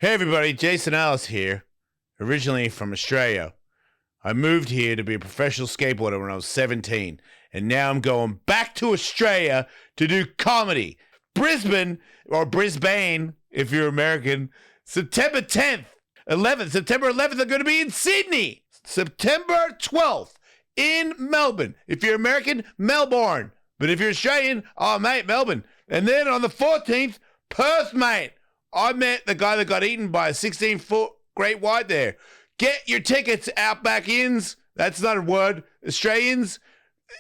Hey everybody, Jason Ellis here, originally from Australia. I moved here to be a professional skateboarder when I was 17, and now I'm going back to Australia to do comedy. Brisbane, or Brisbane, if you're American, September 10th, 11th, September 11th, I'm going to be in Sydney. September 12th, in Melbourne. If you're American, Melbourne. But if you're Australian, oh mate, Melbourne. And then on the 14th, Perth, mate. I met the guy that got eaten by a 16-foot great white there. Get your tickets, Outback Inns. That's not a word. Australians.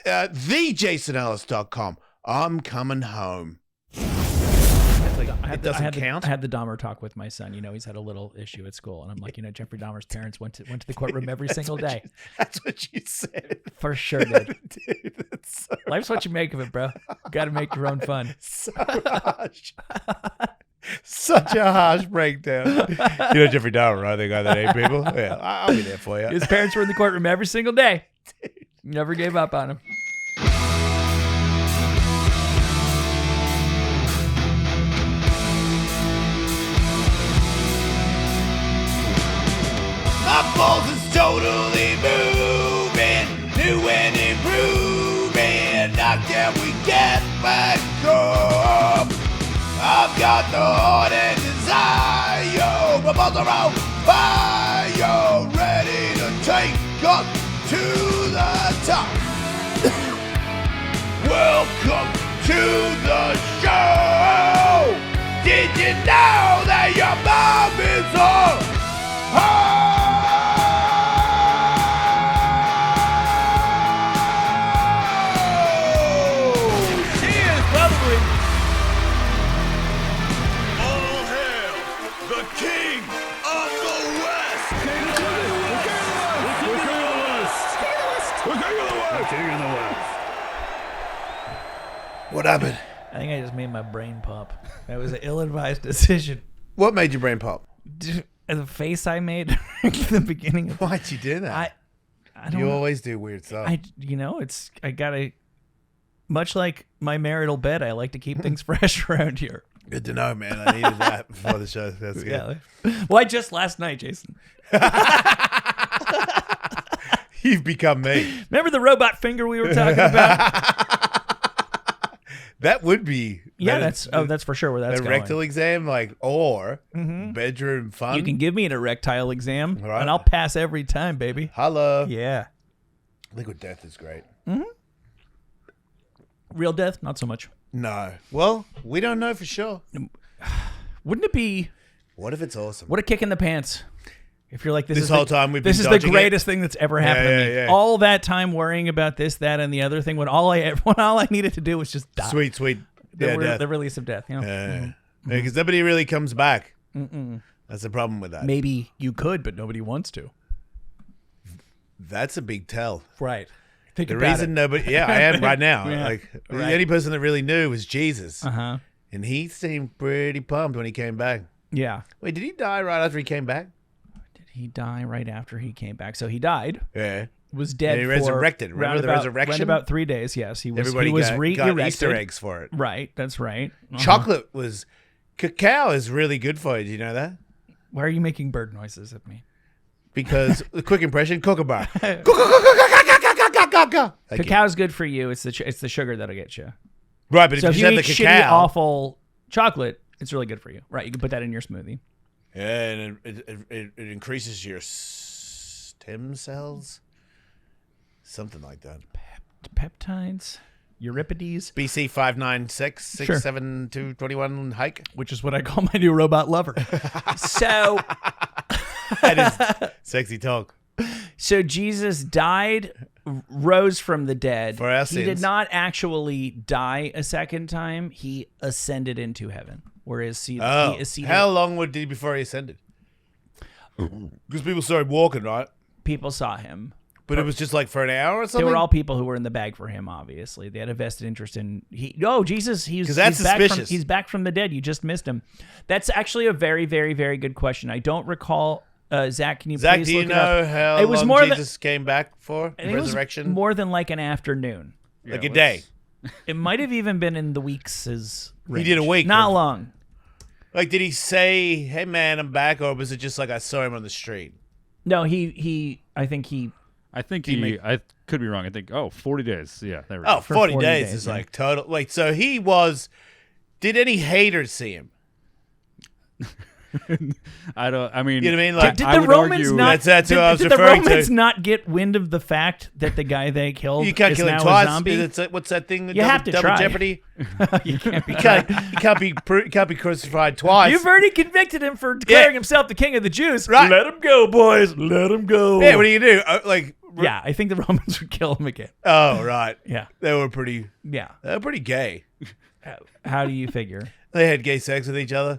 TheJasonEllis.com. I'm coming home. I had the Dahmer talk with my son. You know, he's had a little issue at school, and I'm like, Jeffrey Dahmer's parents went to the courtroom every single day. That's what you said. For sure, did. Dude, that's so Life's what you make of it, bro. Got to make your own fun. So harsh. Such a harsh breakdown. You know Jeffrey Dahmer, right? The guy that ate people? Yeah, I'll be there for you. His parents were in the courtroom every single day. Never gave up on him. My balls is totally moving, new and improving. Now can we get back up? I've got the heart and desire. My balls are on fire, ready to take us to the top. Welcome to the show. Did you know that your mom is a What happened? I think I just made my brain pop. That was an ill-advised decision. What made your brain pop? The face I made at the beginning. Why'd you do that? I don't. You always do weird stuff. I gotta. Much like my marital bed, I like to keep things fresh around here. Good to know, man. I needed that before the show. That's good. Yeah. Why just last night, Jason? You've become me. Remember the robot finger we were talking about? That would be. Yeah, that's for sure where that's going. Rectal exam, or bedroom fun. You can give me an erectile exam, right, and I'll pass every time, baby. Holla. Yeah. Liquid death is great. Mm-hmm. Real death, not so much. No. Well, we don't know for sure. Wouldn't it be? What if it's awesome? What a kick in the pants. If you're like, this whole time we've been this is the greatest thing that's ever happened to me. Yeah. All that time worrying about this, that, and the other thing when all I needed to do was just die. Sweet. The release of death. You know? Yeah. Because nobody really comes back. That's the problem with that. Maybe you could, but nobody wants to. That's a big tell. Right. The reason nobody... Yeah, I am right now. Yeah. The only person that really knew was Jesus. Uh-huh. And he seemed pretty pumped when he came back. Yeah. Wait, did he die right after he came back? He died right after he came back. So he died. Yeah. Was dead. And he resurrected. Remember the resurrection? Around about 3 days. Yes, he was. Everybody He got re-erected. Easter eggs for it. Right. That's right. Chocolate was. Cacao is really good for you. Do you know that? Why are you making bird noises at me? Because the quick impression, kookaburra. Cacao is good for you. It's the sugar that'll get you. Right, but so if you have eat the shitty, cacao, awful chocolate, it's really good for you. Right. You can put that in your smoothie. Yeah, and it increases your stem cells. Something like that. Peptides, Euripides. BC 596-67221 hike. Which is what I call my new robot lover. So. That is sexy talk. So Jesus died, rose from the dead. For our He sins. did not actually die a second time. He ascended into heaven. Whereas he is seated. How long would he before he ascended? Because people started walking, right? People saw him. But it was just like for an hour or something? They were all people who were in the bag for him, obviously. They had a vested interest in... Jesus, he's suspicious. He's back from the dead. You just missed him. That's actually a very, very, very good question. I don't recall... Zach, can you please look it up? Zach, do you know how long Jesus came back for? The resurrection? It was more than like an afternoon. Like a day? It might have even been in the weeks' range. He did a week. Not long. Like, did he say, "Hey man, I'm back," or was it just like I saw him on the street? No, I think he I could be wrong. I think 40 days. Yeah, there we Oh, go. 40 40 days days, is yeah. like total. Wait, so he was. Did any haters see him? I don't. I mean, You know what I mean? Like, Did I the would Romans argue- not? That's who I was did the referring Romans to. not get wind of the fact that the guy they killed You can't is kill him now a twice. zombie? It's like, what's that thing? You have to double try. Jeopardy. You can't be. You can't be crucified twice. You've already convicted him for declaring himself the king of the Jews. Right. Let him go, boys. Let him go. Yeah, what do you do? Yeah, I think the Romans would kill him again. Oh, right. Yeah. They were pretty gay. How do you figure? They had gay sex with each other,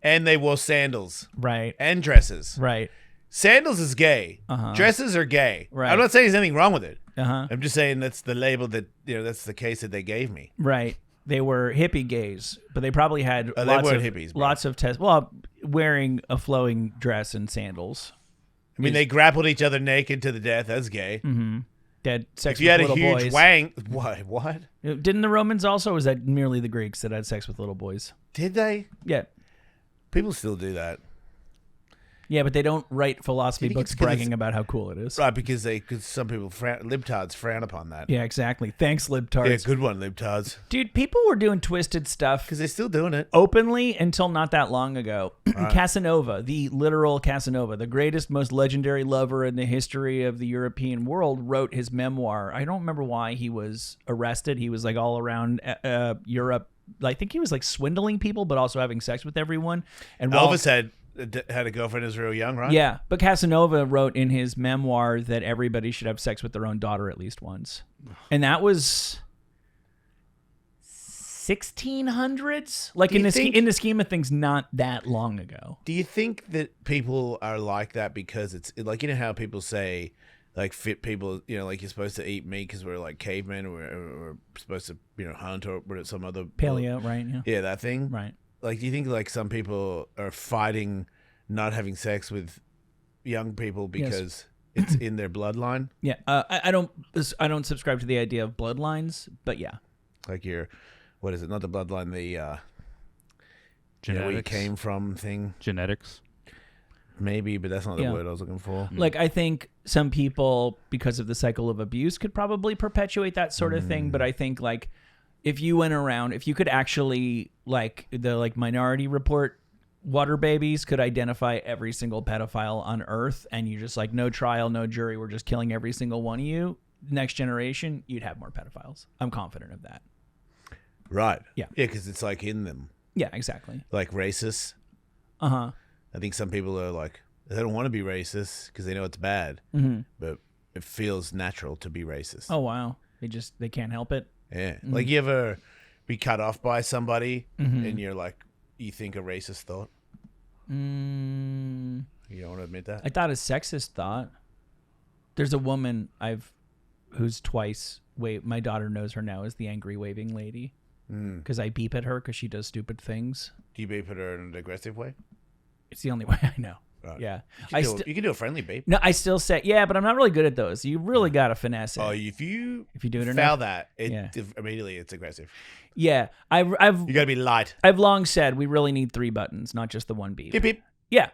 and they wore sandals Right. and dresses. Right. Sandals is gay. Uh-huh. Dresses are gay. Right. I'm not saying there's anything wrong with it. Uh-huh. I'm just saying that's the label that that's the case that they gave me. Right. They were hippie gays, but they probably had They lots weren't of hippies, bro. lots of tests. Well, wearing a flowing dress and sandals. I mean, they grappled each other naked to the death. That's gay. Mm-hmm. They had sex If you with had a little huge boys. wang, what? Didn't the Romans also? Or was that merely the Greeks that had sex with little boys? Did they? Yeah. People still do that, Yeah, but they don't write philosophy Do you think books it's 'cause bragging about how cool it is. right? Because some people libtards frown upon that. Yeah, exactly. Thanks, libtards. Yeah, good one, libtards. Dude, people were doing twisted stuff Because they're still doing it. openly until not that long ago. Casanova, the literal Casanova, the greatest, most legendary lover in the history of the European world, wrote his memoir. I don't remember why he was arrested. He was like all around Europe. I think he was like swindling people, but also having sex with everyone. And Elvis had a girlfriend who was real young, right? yeah, but Casanova wrote in his memoir that everybody should have sex with their own daughter at least once. And that was 1600s? Like in the scheme of things, not that long ago. Do you think that people are like that because it's like, you know how people say, like, fit people, like you're supposed to eat meat because we're like cavemen, or we're supposed to, hunt or some other Paleo, right? Yeah. Yeah, that thing. Right. Like, do you think like some people are fighting not having sex with young people because it's in their bloodline? Yeah. I don't subscribe to the idea of bloodlines, but yeah. Like what is it? Not the bloodline, the where you Genetics. came from thing. Genetics. Maybe, but that's not the Yeah. word I was looking for. Like, I think some people, because of the cycle of abuse, could probably perpetuate that sort of thing. But I think, like, if you went around, if you could actually, like, the Minority Report water babies could identify every single pedophile on Earth, and you just, like, no trial, no jury, we're just killing every single one of you, next generation, you'd have more pedophiles. I'm confident of that. Right. Yeah. Yeah, because it's like in them. Yeah, exactly. Like racist. Uh-huh. I think some people are like, they don't want to be racist because they know it's bad, but it feels natural to be racist. Oh, wow. They can't help it. Yeah. Like, you ever be cut off by somebody and you're like, you think a racist thought? You don't want to admit that? I thought a sexist thought. There's a woman who's twice, my daughter knows her now as the angry waving lady because I beep at her because she does stupid things. Do you beep at her in an aggressive way? It's the only way I know. Right. Yeah. You can do a friendly beep. No, I still say, yeah, but I'm not really good at those. You really got to finesse it. Oh, if you do it or foul not. that, immediately it's aggressive. Yeah. You got to be light. I've long said we really need 3 buttons, not just the one beep. Beep, beep. Yeah.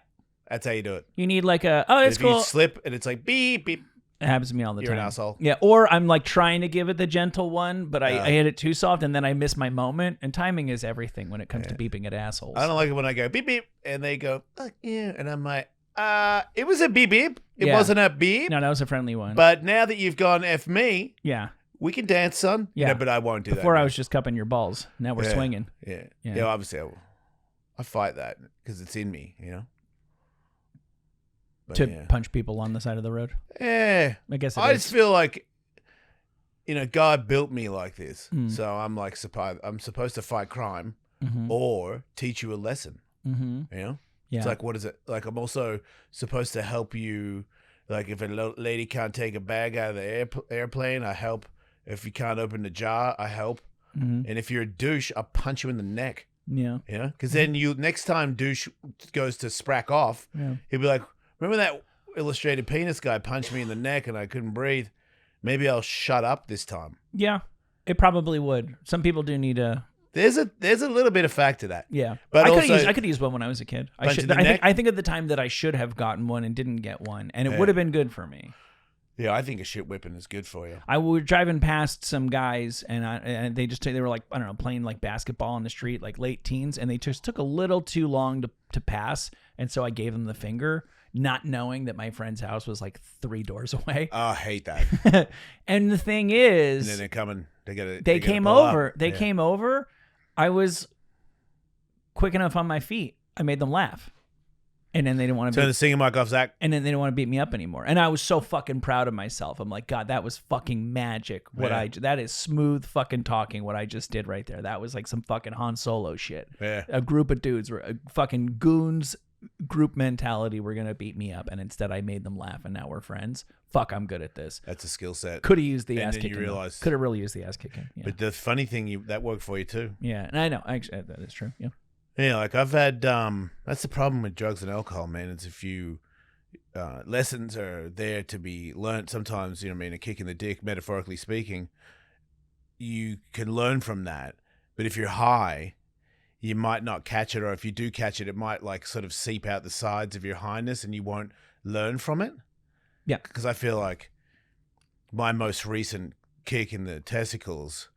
That's how you do it. You need like it's if cool. you slip and it's like beep, beep. It happens to me all the You're time. an asshole. Yeah, or I'm like trying to give it the gentle one, but I hit it too soft and then I miss my moment. And timing is everything when it comes to beeping at assholes. I don't like it when I go beep, beep, and they go, oh, yeah. And I'm like, it was a beep, beep. It Yeah. wasn't a beep. No, that was a friendly one. But now that you've gone F me, yeah. we can dance, son. Yeah. But I won't do that. Before I now. was just cupping your balls. Now we're swinging. Yeah. Yeah. Yeah, obviously I fight that because it's in me, But, To punch people on the side of the road. Yeah. I guess I just feel like, God built me like this. Mm. So I'm like, I'm supposed to fight crime or teach you a lesson, Yeah. It's like, what is it? Like, I'm also supposed to help you. Like, if a lady can't take a bag out of the airplane, I help. If you can't open the jar, I help. And if you're a douche, I'll punch you in the neck. Yeah. Because then next time douche goes to sprack off, he'll be like, remember that illustrated penis guy punched me in the neck and I couldn't breathe? Maybe I'll shut up this time. Yeah. It probably would. Some people do need a There's a little bit of fact to that. Yeah, But I also, could use one when I was a kid. I punch should. in the I think. neck? I think of the time that I should have gotten one and didn't get one, and it Yeah. would have been good for me. yeah, I think a shit whipping is good for you. I was driving past some guys, and they were like, I don't know, playing like basketball on the street, like late teens, and they just took a little too long to pass, and so I gave them the finger, not knowing that my friend's house was like 3 doors away. Oh, I hate that. And the thing And is, then they're coming. they came over. They came over. I was quick enough on my feet. I made them laugh, and then they didn't want to. Turn the singing mic off, Zach. And then they didn't want to beat me up anymore. And I was so fucking proud of myself. I'm like, God, that was fucking magic. That is smooth fucking talking. What I just did right there. That was like some fucking Han Solo shit. Yeah. A group of dudes were fucking goons. Group mentality were gonna beat me up, and instead I made them laugh, and now we're friends. Fuck, I'm good at this. That's a skill set. Could have used the And ass then you kicking. realize- Could have really used the ass kicking. Yeah, But the funny thing, that worked for you too. yeah, and I know. Actually, that is true. Yeah. Yeah, like I've had. That's the problem with drugs and alcohol, man. It's if you lessons are there to be learnt. Sometimes, you know, what I mean, a kick in the dick, metaphorically speaking, you can learn from that. But if you're high, you might not catch it, or if you do catch it, it might like sort of seep out the sides of your highness, and you won't learn from it. Yeah, because I feel like my most recent kick in the testicles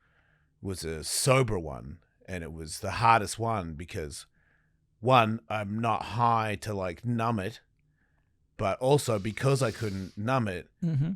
was a sober one, and it was the hardest one because, one, I'm not high to like numb it, but also because I couldn't numb it,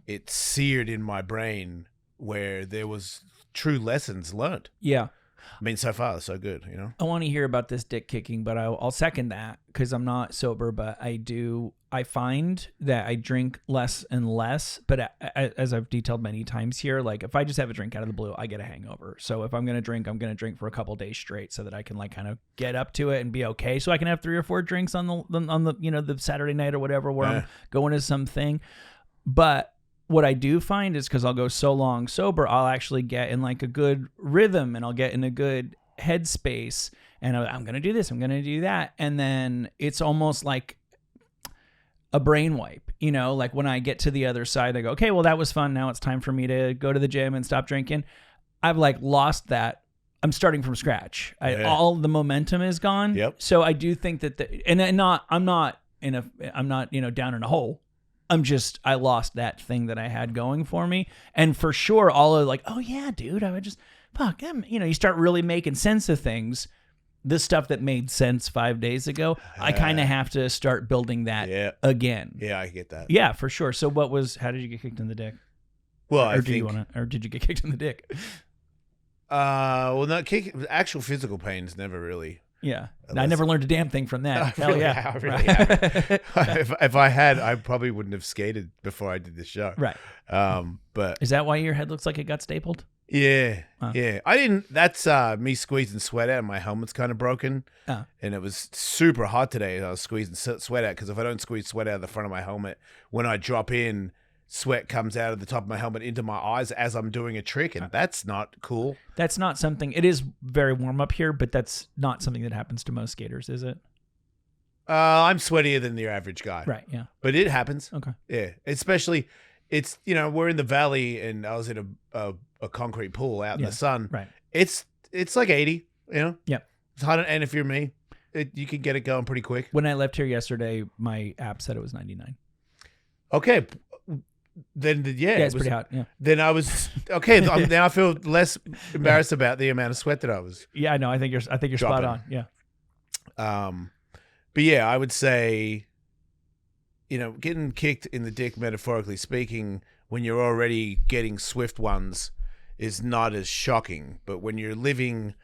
it seared in my brain where there was true lessons learned. Yeah. I mean, so far, so good, you know? I want to hear about this dick kicking, but I'll second that because I'm not sober, but I find that I drink less and less, but as I've detailed many times here, like if I just have a drink out of the blue, I get a hangover. So if I'm going to drink for a couple days straight so that I can like kind of get up to it and be okay. So I can have 3 or 4 drinks on the you know, the Saturday night or whatever where I'm going to something. But what I do find is because I'll go so long sober, I'll actually get in like a good rhythm and I'll get in a good headspace and I'm going to do this, I'm going to do that. And then it's almost like a brain wipe, you know, like when I get to the other side, I go, okay, well, that was fun. Now it's time for me to go to the gym and stop drinking. I've like lost that. I'm starting from scratch. All the momentum is gone. Yep. So I do think that I'm not, you know, down in a hole. I lost that thing that I had going for me. And for sure, all of like, oh yeah, dude, I would just, fuck him. You know, you start really making sense of things. The stuff that made sense 5 days ago, I kind of have to start building that again. Yeah, I get that. Yeah, for sure. So how did you get kicked in the dick? Well, or did you get kicked in the dick? Well, no, actual physical pain's never really. Yeah, I never learned a damn thing from that. Hell yeah, I really haven't. If I had, I probably wouldn't have skated before I did this show. Right. But is that why your head looks like it got stapled? Yeah, yeah. I didn't. That's me squeezing sweat out. And my helmet's kind of broken, and it was super hot today. And I was squeezing sweat out because if I don't squeeze sweat out of the front of my helmet, when I drop in, sweat comes out of the top of my helmet into my eyes as I'm doing a trick, and that's not cool. That's not something. It is very warm up here, but that's not something that happens to most skaters, is it? I'm sweatier than your average guy, right? Yeah, but it happens. Okay, yeah, especially it's we're in the valley, and I was in a concrete pool out in the sun. Right, it's like 80. You know, yeah. It's hot, and if you're me, you can get it going pretty quick. When I left here yesterday, my app said it was 99. Okay. Then it's pretty hot. Yeah. Then I was okay. Now I feel less embarrassed about the amount of sweat that I was. Yeah, no, I think you're spot on. Yeah. But yeah, I would say, getting kicked in the dick, metaphorically speaking, when you're already getting swift ones, is not as shocking. But when you're living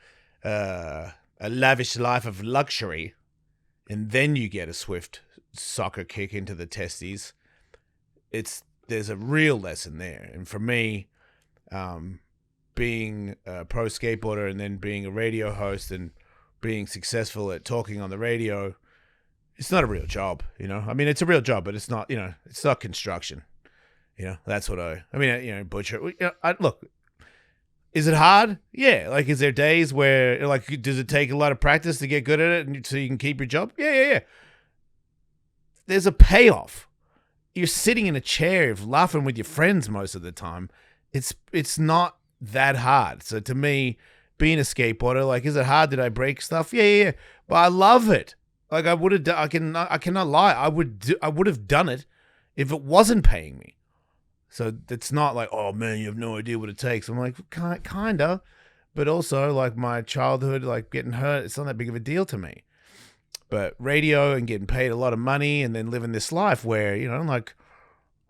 a lavish life of luxury, and then you get a swift soccer kick into the testes, there's a real lesson there. And for me, being a pro skateboarder and then being a radio host and being successful at talking on the radio, it's not a real job, I mean, it's a real job, but it's not, it's not construction. That's what butcher. Look, is it hard? Yeah. Like, is there days where, like, does it take a lot of practice to get good at it and so you can keep your job? Yeah. There's a payoff. You're sitting in a chair laughing with your friends most of the time. It's not that hard. So to me, being a skateboarder. Like, is it hard? Did I break stuff? Yeah. But I love it. Like, I would have. I cannot lie. I would have done it if it wasn't paying me. So it's not like, oh man, you have no idea what it takes. I'm like, kinda, but also like my childhood, like getting hurt, it's not that big of a deal to me. But radio and getting paid a lot of money, and then living this life where, you know, like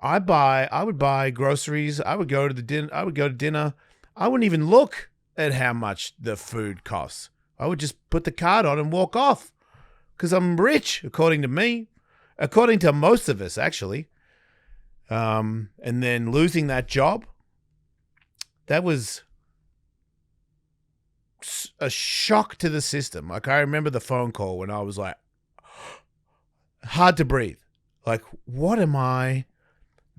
I would buy groceries. I would go to dinner. I wouldn't even look at how much the food costs. I would just put the card on and walk off because I'm rich, according to me, according to most of us, actually. And then losing that job, that was a shock to the system. Like, I remember the phone call when I was like, hard to breathe. Like, what am I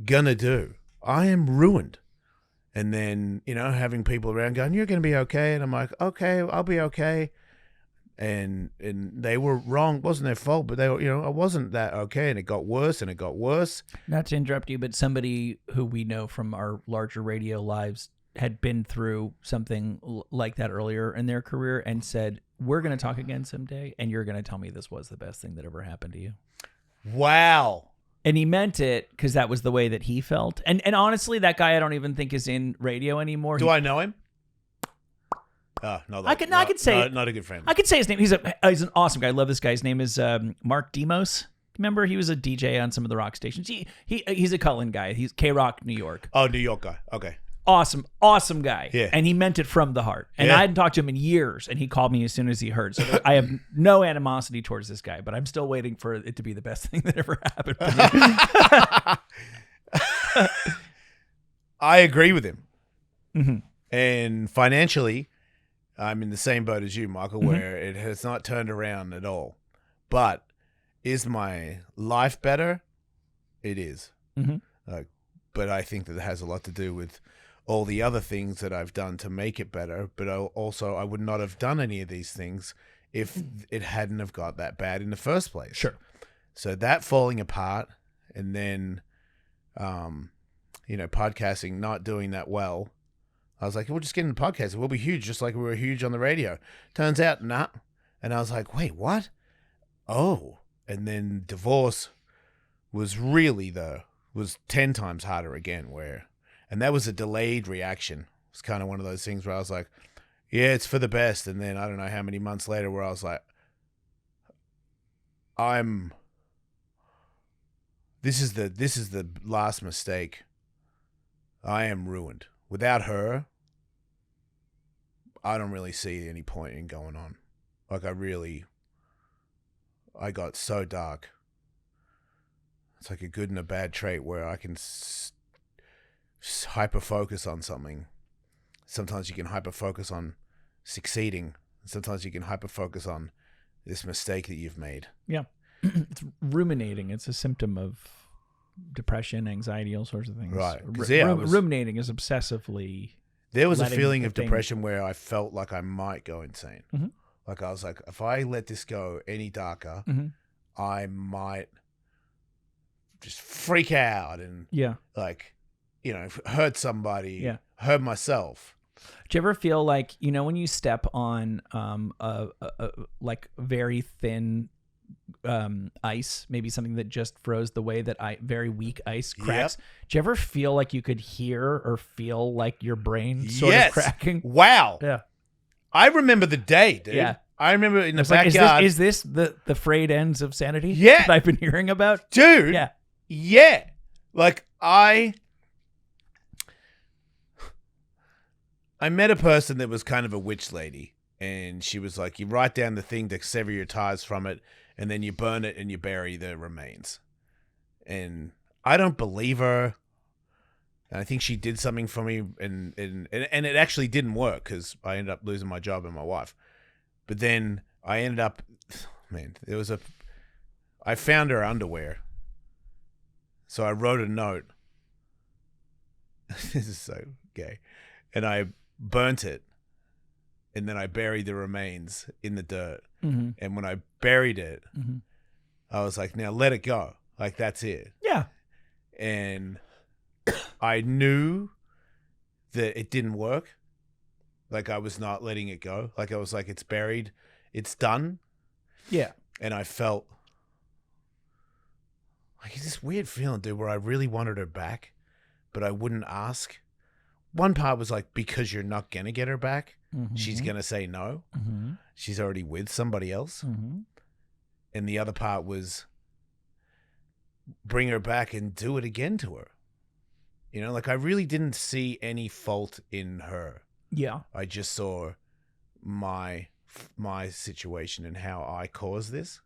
gonna do? I am ruined. And then, you know, having people around going, you're gonna be okay. And I'm like, okay, I'll be okay. And they were wrong. It wasn't their fault, but they were, you know, I wasn't that okay. And it got worse and it got worse. Not to interrupt you, but somebody who we know from our larger radio lives had been through something like that earlier in their career and said, we're going to talk again someday, and you're going to tell me this was the best thing that ever happened to you. Wow. And he meant it because that was the way that he felt. And honestly, that guy I don't even think is in radio anymore. Do I know him? No, I could say not a good friend. I could say his name. He's an awesome guy. I love this guy. His name is Mark Demos. Remember, he was a DJ on some of the rock stations. He's a Cullen guy. He's K-Rock, New York. Oh, New York guy. Okay. Awesome guy. Yeah. And he meant it from the heart. And I hadn't talked to him in years, and he called me as soon as he heard. So I have no animosity towards this guy, but I'm still waiting for it to be the best thing that ever happened to me. I agree with him. Mm-hmm. And financially, I'm in the same boat as you, Michael, where it has not turned around at all. But is my life better? It is. Mm-hmm. But I think that it has a lot to do with all the other things that I've done to make it better. But also, I would not have done any of these things if it hadn't have got that bad in the first place. Sure. So that falling apart, and then, you know, podcasting not doing that well. I was like, we'll just get in the podcast. We'll be huge, just like we were huge on the radio. Turns out, nah. And I was like, wait, what? Oh. And then divorce was really was 10 times harder again, and that was a delayed reaction. It's kind of one of those things where I was like, yeah, it's for the best. And then I don't know how many months later where I was like, this is the last mistake. I am ruined. Without her, I don't really see any point in going on. Like, I got so dark. It's like a good and a bad trait where I can hyper-focus on something. Sometimes you can hyper-focus on succeeding. Sometimes you can hyper-focus on this mistake that you've made. Yeah. It's ruminating. It's a symptom of depression, anxiety, all sorts of things. Right. Ruminating is obsessively... There was a feeling of depression where I felt like I might go insane. Mm-hmm. Like, I was like, if I let this go any darker, I might just freak out and like, you know, hurt somebody, hurt myself. Do you ever feel like, you know, when you step on like very thin ice, maybe something that just froze, the way that very weak ice cracks? Do you ever feel like you could hear or feel like your brain sort of cracking? Wow. Yeah. I remember the day, dude. Yeah. I remember in the backyard. Like, is this the frayed ends of sanity? Yeah. That I've been hearing about? Dude. Yeah. Yeah. Like, I met a person that was kind of a witch lady, and she was like, you write down the thing to sever your ties from it, and then you burn it and you bury the remains. And I don't believe her. And I think she did something for me, and it actually didn't work because I ended up losing my job and my wife. But then I ended up, I found her underwear. So I wrote a note. This is so gay. And I burnt it. And then I buried the remains in the dirt. Mm-hmm. And when I buried it, I was like, now let it go. Like, that's it. Yeah. And I knew that it didn't work. Like I was not letting it go. Like I was like, it's buried, it's done. Yeah. And I felt like this weird feeling, dude, where I really wanted her back, but I wouldn't ask. One part was like, because you're not going to get her back. Mm-hmm. She's going to say no. Mm-hmm. She's already with somebody else. Mm-hmm. And the other part was bring her back and do it again to her. You know, like I really didn't see any fault in her. Yeah. I just saw my situation and how I caused this,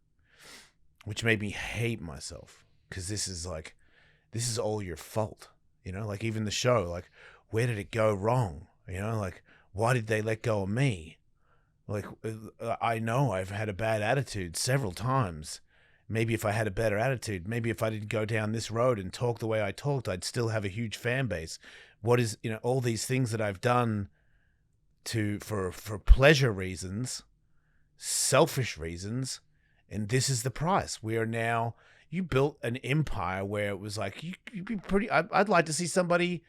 which made me hate myself, because this is all your fault. You know, like even the show, like, where did it go wrong? You know, like, why did they let go of me? Like, I know I've had a bad attitude several times. Maybe if I had a better attitude, maybe if I didn't go down this road and talk the way I talked, I'd still have a huge fan base. What is, you know, all these things that I've done for pleasure reasons, selfish reasons, and this is the price. We are now, you built an empire where it was like, you'd be pretty, I'd like to see somebody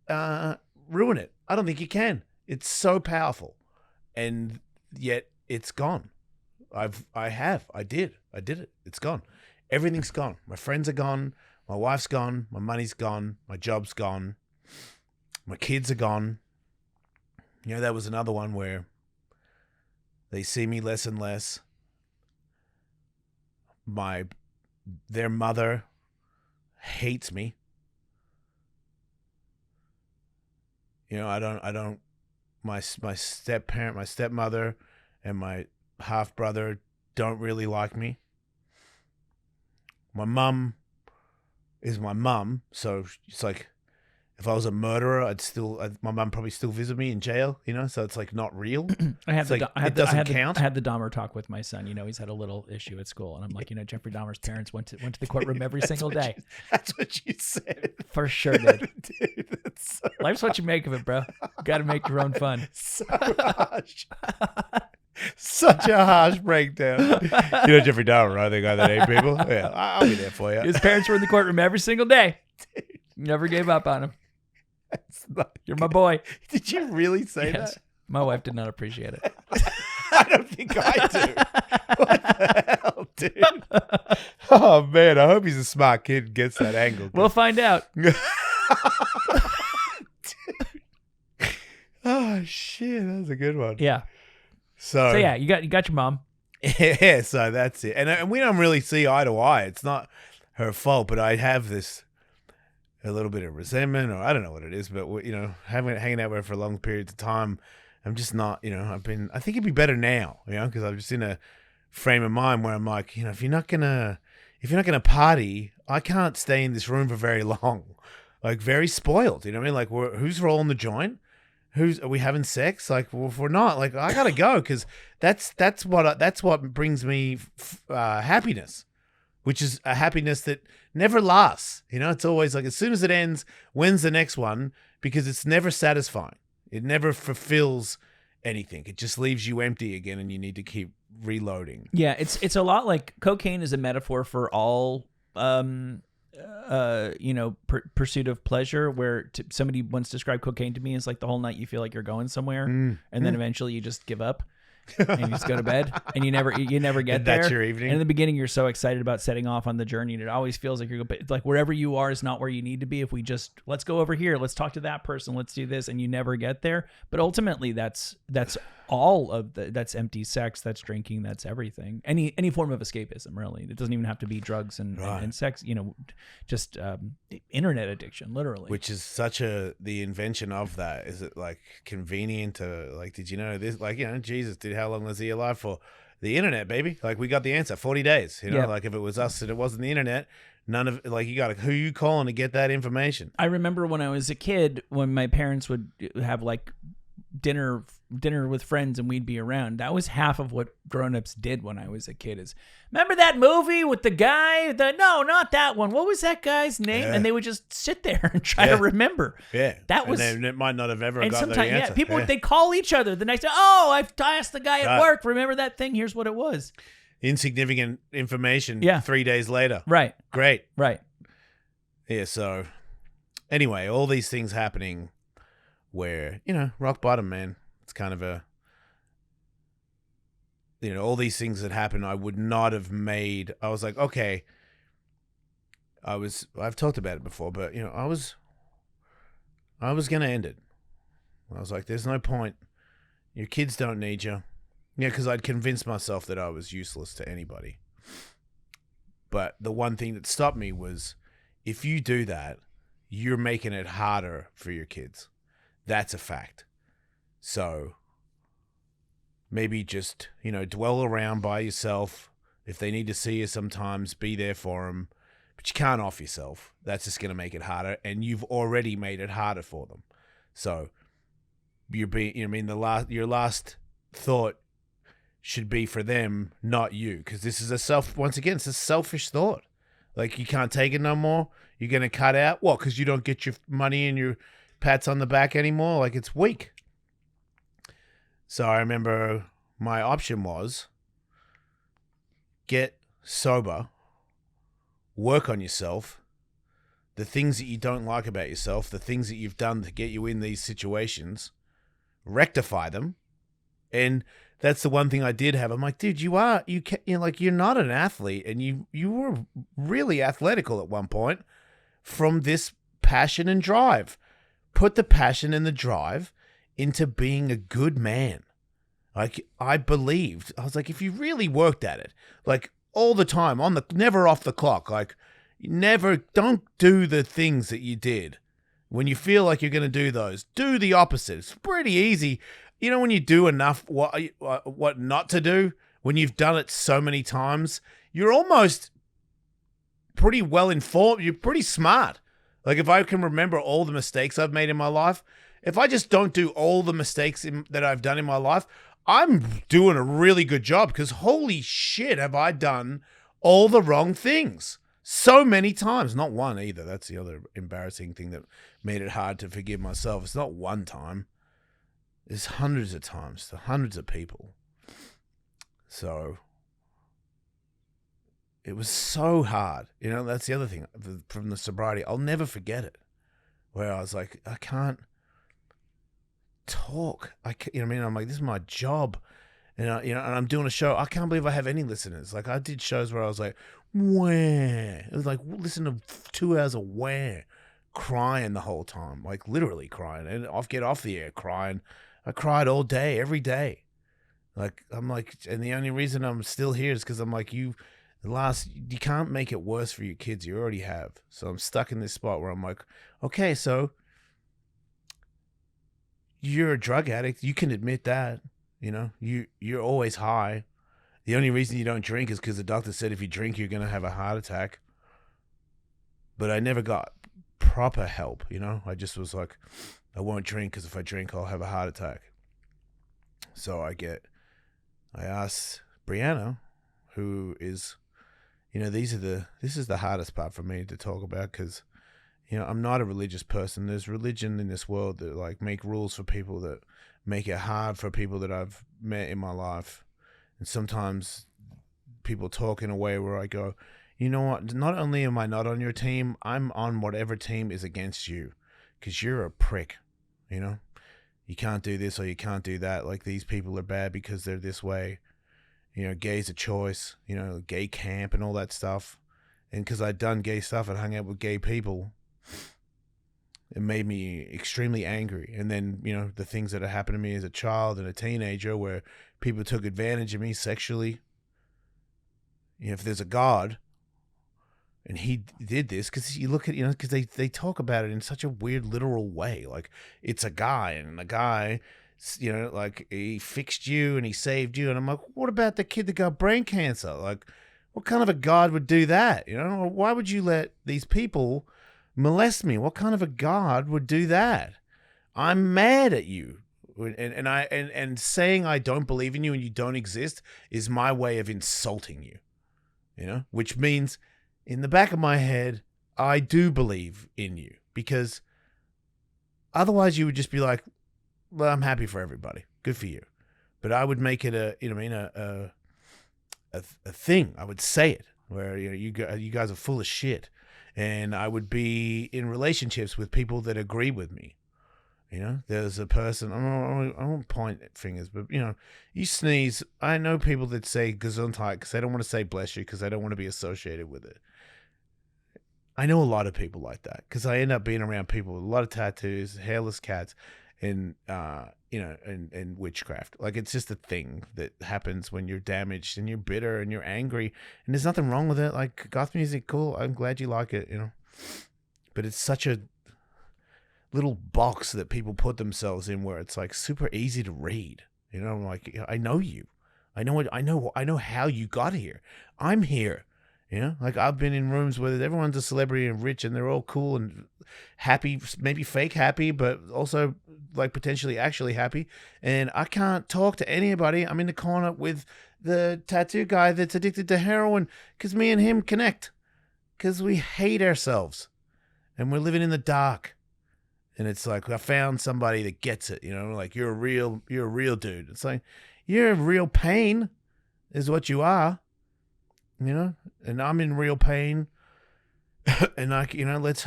ruin it. I don't think you can. It's so powerful. And yet it's gone. I did it. It's gone. Everything's gone. My friends are gone. My wife's gone. My money's gone. My job's gone. My kids are gone. You know, that was another one where they see me less and less. Their mother hates me. You know, I don't, my step-parent, my stepmother and my half-brother don't really like me. My mum is my mum, so it's like, if I was a murderer, my mum probably still visit me in jail, you know, so it's like not real. I had count. I had the Dahmer talk with my son. You know, he's had a little issue at school, and I'm like, you know, Jeffrey Dahmer's parents went to the courtroom every single day. That's what you said. For sure, did. Dude, that's so Life's what you make of it, bro. Got to make your own fun. so harsh. Such a harsh breakdown. You know Jeffrey Dahmer, right? The guy that ate people? Yeah, I'll be there for you. His parents were in the courtroom every single day. Never gave up on him. You're my boy. Did you really say Yes. that? My wife did not appreciate it. I don't think I do. What the hell, dude? Oh, man. I hope he's a smart kid and gets that angle. We'll find out. Oh, shit. That was a good one. Yeah. So yeah, you got your mom. Yeah, so that's it. And we don't really see eye to eye. It's not her fault, but I have a little bit of resentment, or I don't know what it is, but you know, hanging out with her for long periods of time, I'm just not, you know, I think it'd be better now, you know, because I'm just in a frame of mind where I'm like, you know, if you're not gonna party, I can't stay in this room for very long. Like, very spoiled, you know what I mean? Like, who's rolling the joint? Are we having sex? Like, well, if we're not, like, I gotta go, because that's what brings me happiness, which is a happiness that never lasts. You know, it's always like, as soon as it ends, when's the next one? Because it's never satisfying. It never fulfills anything. It just leaves you empty again, and you need to keep reloading. Yeah, it's a lot like cocaine is a metaphor for all you know, pursuit of pleasure, where somebody once described cocaine to me as like the whole night you feel like you're going somewhere, and then eventually you just give up and you just go to bed, and you never get there. That's your evening. And in the beginning, you're so excited about setting off on the journey, and it always feels like it's like wherever you are is not where you need to be. If we just, let's go over here, let's talk to that person, let's do this, and you never get there. But ultimately, that's all of that's empty sex, that's drinking, that's everything. Any form of escapism, really. It doesn't even have to be drugs and sex. You know, just internet addiction, literally. Which is such the invention of that. Is it like convenient to, like, did you know this? Like, you know, Jesus, how long was he alive for? The internet, baby. Like, we got the answer, 40 days. You know, Yeah. like if it was us and it wasn't the internet, none of, like, who you calling to get that information? I remember when I was a kid, when my parents would have like dinner with friends and we'd be around. That was half of what grown-ups did when I was a kid. Is, remember that movie with the guy? No, not that one. What was that guy's name? Yeah. And they would just sit there and try to remember. Yeah, That was, and it might not have ever and got the sometimes, answer. yeah, people they'd call each other the next day. Oh, I've asked the guy at work. Remember that thing? Here's what it was. Insignificant information. Yeah. 3 days later. Right. Great. Right. Yeah. So, anyway, all these things happening, where, you know, rock bottom, man. kind of a, all these things that happened, I would not have made. I was like, okay, I've talked about it before, but I was going to end it. I was like, there's no point. Your kids don't need you. Yeah, because I'd convinced myself that I was useless to anybody. But the one thing that stopped me was, if you do that, you're making it harder for your kids. That's a fact. So maybe just, dwell around by yourself. If they need to see you sometimes, be there for them. But you can't off yourself. That's just going to make it harder. And you've already made it harder for them. So you're being, your last thought should be for them, not you. Because this is once again, it's a selfish thought. Like, you can't take it no more. You're going to cut out. What? Because you don't get your money and your pats on the back anymore? Like, it's weak. So I remember my option was get sober, work on yourself, the things that you don't like about yourself, the things that you've done to get you in these situations, rectify them. And that's the one thing I did have. I'm like, dude, you're not an athlete, and you were really athletical at one point from this passion and drive. Put the passion and the drive into being a good man. Like, I believed. I was like, if you really worked at it, like all the time, never off the clock, like don't do the things that you did. When you feel like you're going to do those, do the opposite. It's pretty easy. When you do enough what not to do, when you've done it so many times, you're almost pretty well informed. You're pretty smart. Like, if I can remember all the mistakes I've made in my life, if I just don't do all the mistakes that I've done in my life, I'm doing a really good job, because holy shit, have I done all the wrong things so many times. Not one either. That's the other embarrassing thing that made it hard to forgive myself. It's not one time. It's hundreds of times to hundreds of people. So it was so hard. That's the other thing from the sobriety. I'll never forget it. Where I was like, I can't talk. I'm like, this is my job. And and I'm doing a show. I can't believe I have any listeners. Like, I did shows where I was like, wah. It was like, listen to 2 hours of wah, crying the whole time, like literally crying, and get off the air crying. I cried all day, every day. Like, I'm like, and the only reason I'm still here is because I'm like, you can't make it worse for your kids. You already have. So I'm stuck in this spot where I'm like, okay, so you're a drug addict. You can admit that. You're always high. The only reason you don't drink is because the doctor said if you drink, you're going to have a heart attack. But I never got proper help, I just was like, I won't drink because if I drink, I'll have a heart attack. So I asked Brianna, who is, this is the hardest part for me to talk about, because, I'm not a religious person. There's religion in this world that like make rules for people, that make it hard for people that I've met in my life. And sometimes people talk in a way where I go, you know what? Not only am I not on your team, I'm on whatever team is against you, because you're a prick. You can't do this or you can't do that. Like, these people are bad because they're this way. Gay's a choice. Gay camp and all that stuff. And because I'd done gay stuff and hung out with gay people, it made me extremely angry. And then, the things that had happened to me as a child and a teenager, where people took advantage of me sexually. If there's a God, and he did this, because you look at, because they talk about it in such a weird literal way. Like, it's a guy, and the guy, like, he fixed you and he saved you. And I'm like, what about the kid that got brain cancer? Like, what kind of a God would do that? Why would you let these people molest me? What kind of a God would do that? I'm mad at you. And saying I don't believe in you and you don't exist is my way of insulting you, which means in the back of my head, I do believe in you, because otherwise you would just be like, well, I'm happy for everybody. Good for you. But I would make it a thing. I would say it where, you guys are full of shit. And I would be in relationships with people that agree with me. You know, there's a person, I won't point at fingers, but, you know, you sneeze. I know people that say Gesundheit because they don't want to say bless you because they don't want to be associated with it. I know a lot of people like that because I end up being around people with a lot of tattoos, hairless cats, and, you know, and witchcraft. Like, it's just a thing that happens when you're damaged and you're bitter and you're angry. And there's nothing wrong with it. Like, goth music, cool. I'm glad you like it, you know. But it's such a little box that people put themselves in where it's like super easy to read. You know, like, I know you. I know how you got here. I'm here. You know, like I've been in rooms where everyone's a celebrity and rich and they're all cool and happy, maybe fake happy, but also like potentially actually happy. And I can't talk to anybody. I'm in the corner with the tattoo guy that's addicted to heroin because me and him connect because we hate ourselves and we're living in the dark. And it's like, I found somebody that gets it, you know, like you're a real dude. It's like, you're a real pain is what you are. You know, and I'm in real pain, and like, you know, let's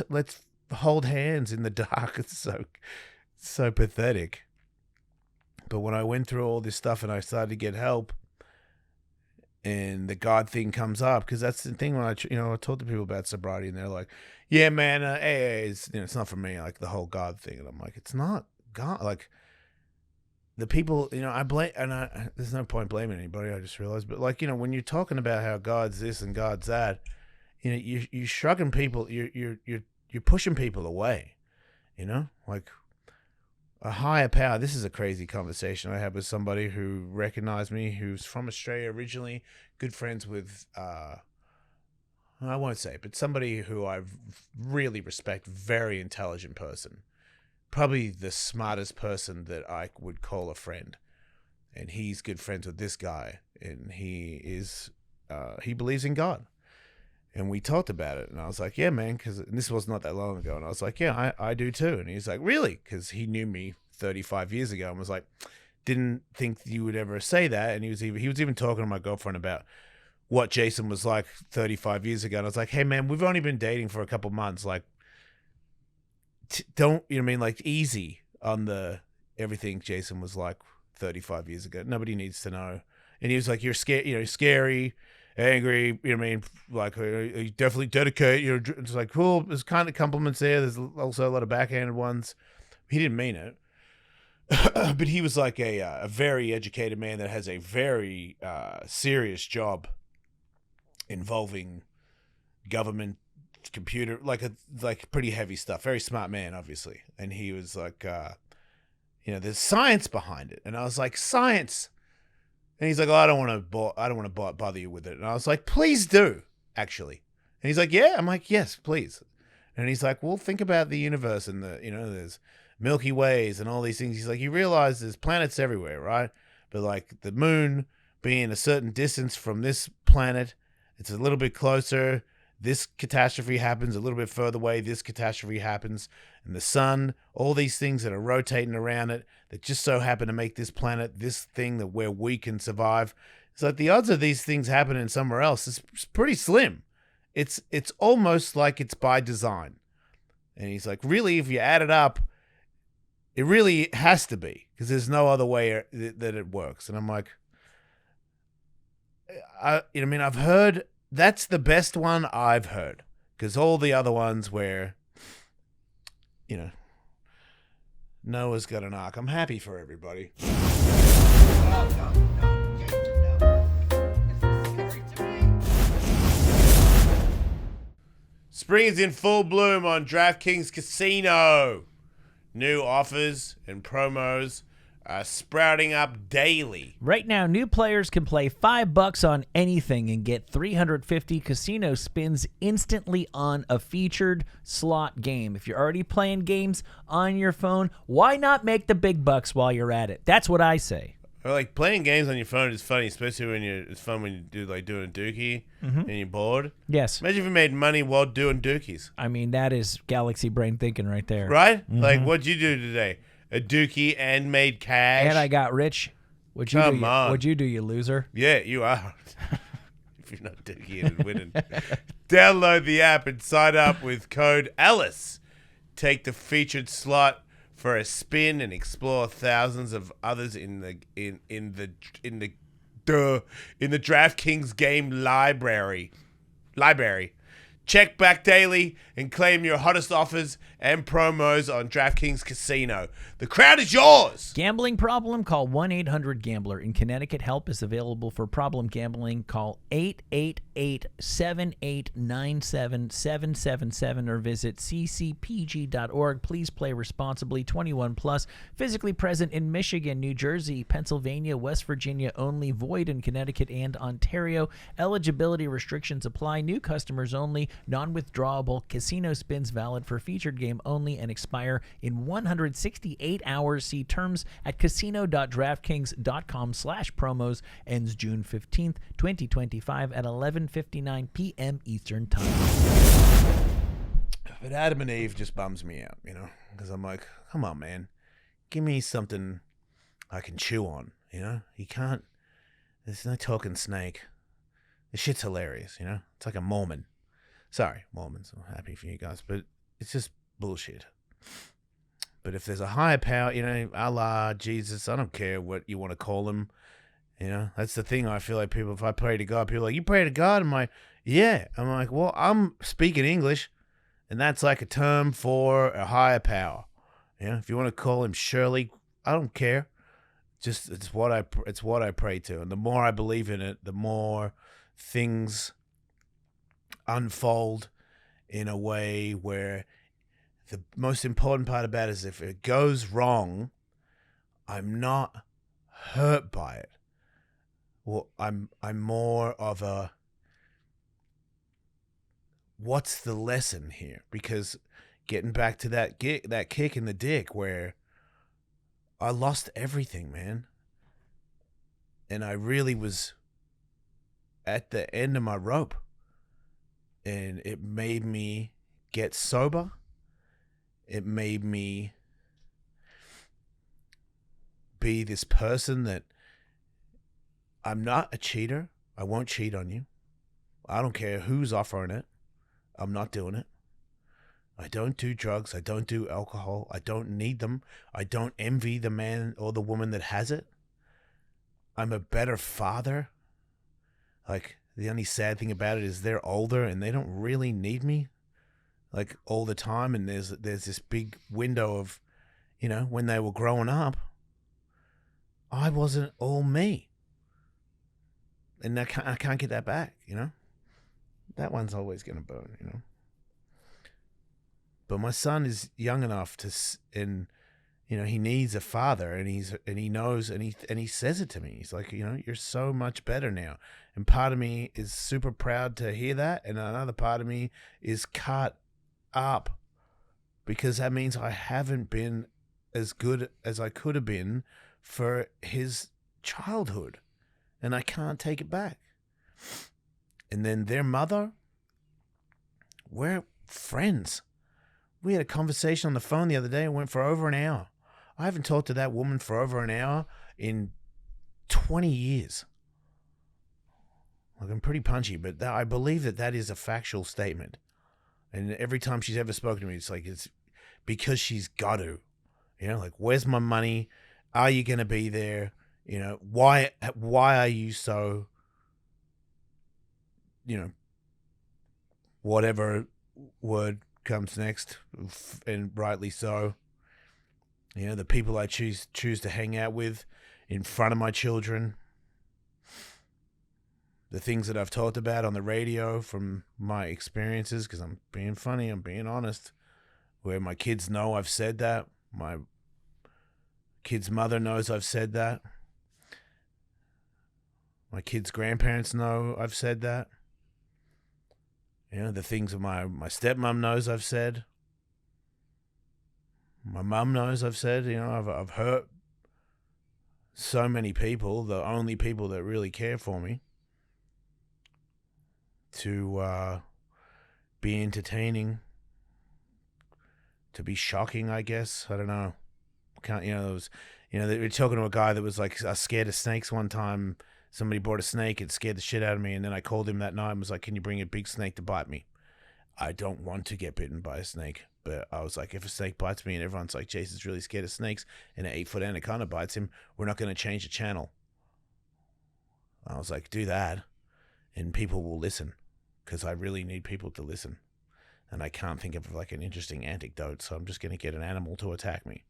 hold hands in the dark. It's so pathetic. But when I went through all this stuff and I started to get help, and the God thing comes up, because that's the thing when I talk to people about sobriety, and they're like, "Yeah, man, AA is, you know, it's not for me." Like the whole God thing, and I'm like, "It's not God." Like the people, you know, I blame, and there's no point blaming anybody. I just realized, but like, you know, when you're talking about how God's this and God's that, you know, you're shrugging people, you're pushing people away, you know, like a higher power. This is a crazy conversation I had with somebody who recognized me, who's from Australia originally, good friends with, I won't say, but somebody who I really respect, very intelligent person. Probably the smartest person that I would call a friend. And he's good friends with this guy. And he believes in God. And we talked about it. And I was like, yeah, man, and this was not that long ago. And I was like, yeah, I do too. And he's like, really? Because he knew me 35 years ago and was like, didn't think you would ever say that. And he was even talking to my girlfriend about what Jason was like 35 years ago. And I was like, hey, man, we've only been dating for a couple months. Like, don't, you know what I mean, like easy on the everything Jason was like 35 years ago. Nobody needs to know. And he was like, you're scared, you know, scary, angry, you know what I mean, like you definitely dedicate, you know. It's like, cool, there's kind of compliments there, there's also a lot of backhanded ones. He didn't mean it. But he was like a very educated man that has a very serious job involving government, computer, like pretty heavy stuff. Very smart man, obviously. And he was like, you know, there's science behind it. And I was like, science. And he's like, oh, I don't want to bother you with it. And I was like, please do, actually. And he's like, yeah. I'm like, yes, please. And he's like, well, think about the universe and you know, there's Milky Ways and all these things. He's like, you realize there's planets everywhere, right? But like the moon being a certain distance from this planet, it's a little bit closer. This catastrophe happens a little bit further away. This catastrophe happens. And the sun, all these things that are rotating around it that just so happen to make this planet this thing that where we can survive. It's like the odds of these things happening somewhere else is pretty slim. It's almost like it's by design. And he's like, really, if you add it up, it really has to be, because there's no other way that it works. And I'm like, I've heard. That's the best one I've heard, because all the other ones where, you know, Noah's got an ark. I'm happy for everybody. Spring is in full bloom on DraftKings Casino. New offers and promos are sprouting up daily. Right now, new players can play $5 on anything and get 350 casino spins instantly on a featured slot game. If you're already playing games on your phone, why not make the big bucks while you're at it? That's what I say. Or like playing games on your phone is funny, especially when it's fun when you do like doing a dookie and you're bored. Yes. Imagine if you made money while doing dookies. I mean, that is galaxy brain thinking right there. Right? Like, what'd you do today? A dookie and made cash. And I got rich. What'd you do, you loser? Yeah, you are. If you're not dookie and winning. Download the app and sign up with code Ellis. Take the featured slot for a spin and explore thousands of others in the DraftKings game library. Check back daily and claim your hottest offers and promos on DraftKings Casino. The crowd is yours. Gambling problem? Call 1-800-GAMBLER. In Connecticut, help is available for problem gambling. Call 888-78-97-777 or visit ccpg.org. Please play responsibly. 21 plus. Physically present in Michigan, New Jersey, Pennsylvania, West Virginia only. Void in Connecticut and Ontario. Eligibility restrictions apply. New customers only. Non-withdrawable. Casino spins valid for featured game only and expire in 168 hours. See terms at casino.draftkings.com/promos. Ends June 15th, 2025 at 11:59 p.m. Eastern Time. But Adam and Eve just bums me out, because I'm like, come on, man. Give me something I can chew on, You can't, there's no talking snake. This shit's hilarious, It's like a Mormon. Sorry, Mormons. I'm happy for you guys, but it's just bullshit. But if there's a higher power, Allah, Jesus, I don't care what you want to call him. That's the thing. I feel like people, if I pray to God, people are like, you pray to God? I'm like, yeah. I'm like, well, I'm speaking English, and that's like a term for a higher power. If you want to call him Shirley, I don't care. Just it's what I pray to, and the more I believe in it, the more things unfold in a way where the most important part about it is if it goes wrong, I'm not hurt by it. Well, I'm more of a, what's the lesson here? Because getting back to that kick in the dick where I lost everything, man. And I really was at the end of my rope. And it made me get sober. It made me be this person that I'm not a cheater. I won't cheat on you. I don't care who's offering it. I'm not doing it. I don't do drugs. I don't do alcohol. I don't need them. I don't envy the man or the woman that has it. I'm a better father. Like, the only sad thing about it is they're older and they don't really need me, like, all the time. And there's this big window of, when they were growing up, I wasn't all me. And I can't get that back, That one's always going to burn, But my son is young enough to, and he needs a father, and he knows, and he says it to me. He's like, you're so much better now. And part of me is super proud to hear that, and another part of me is cut up because that means I haven't been as good as I could have been for his childhood, and I can't take it back. And then their mother, we're friends. We had a conversation on the phone the other day and went for over an hour. I haven't talked to that woman for over an hour in 20 years. Like, I'm pretty punchy, but I believe that is a factual statement. And every time she's ever spoken to me, it's because she's got to. Like, where's my money? Are you going to be there? Why are you so, whatever word comes next, and rightly so. The people I choose to hang out with in front of my children, the things that I've talked about on the radio from my experiences, because I'm being funny, I'm being honest, where my kids know I've said that, my kid's mother knows I've said that, my kids' grandparents know I've said that. The things that my stepmom knows I've said. My mum knows I've said. I've hurt so many people, the only people that really care for me, to be entertaining, to be shocking, I guess. I don't know. They were talking to a guy that was like scared of snakes one time. Somebody brought a snake. It scared the shit out of me. And then I called him that night and was like, can you bring a big snake to bite me? I don't want to get bitten by a snake. But I was like, if a snake bites me and everyone's like, Jason's really scared of snakes, and an 8-foot anaconda bites him, we're not going to change the channel. I was like, do that, and people will listen, because I really need people to listen. And I can't think of like an interesting anecdote, so I'm just going to get an animal to attack me.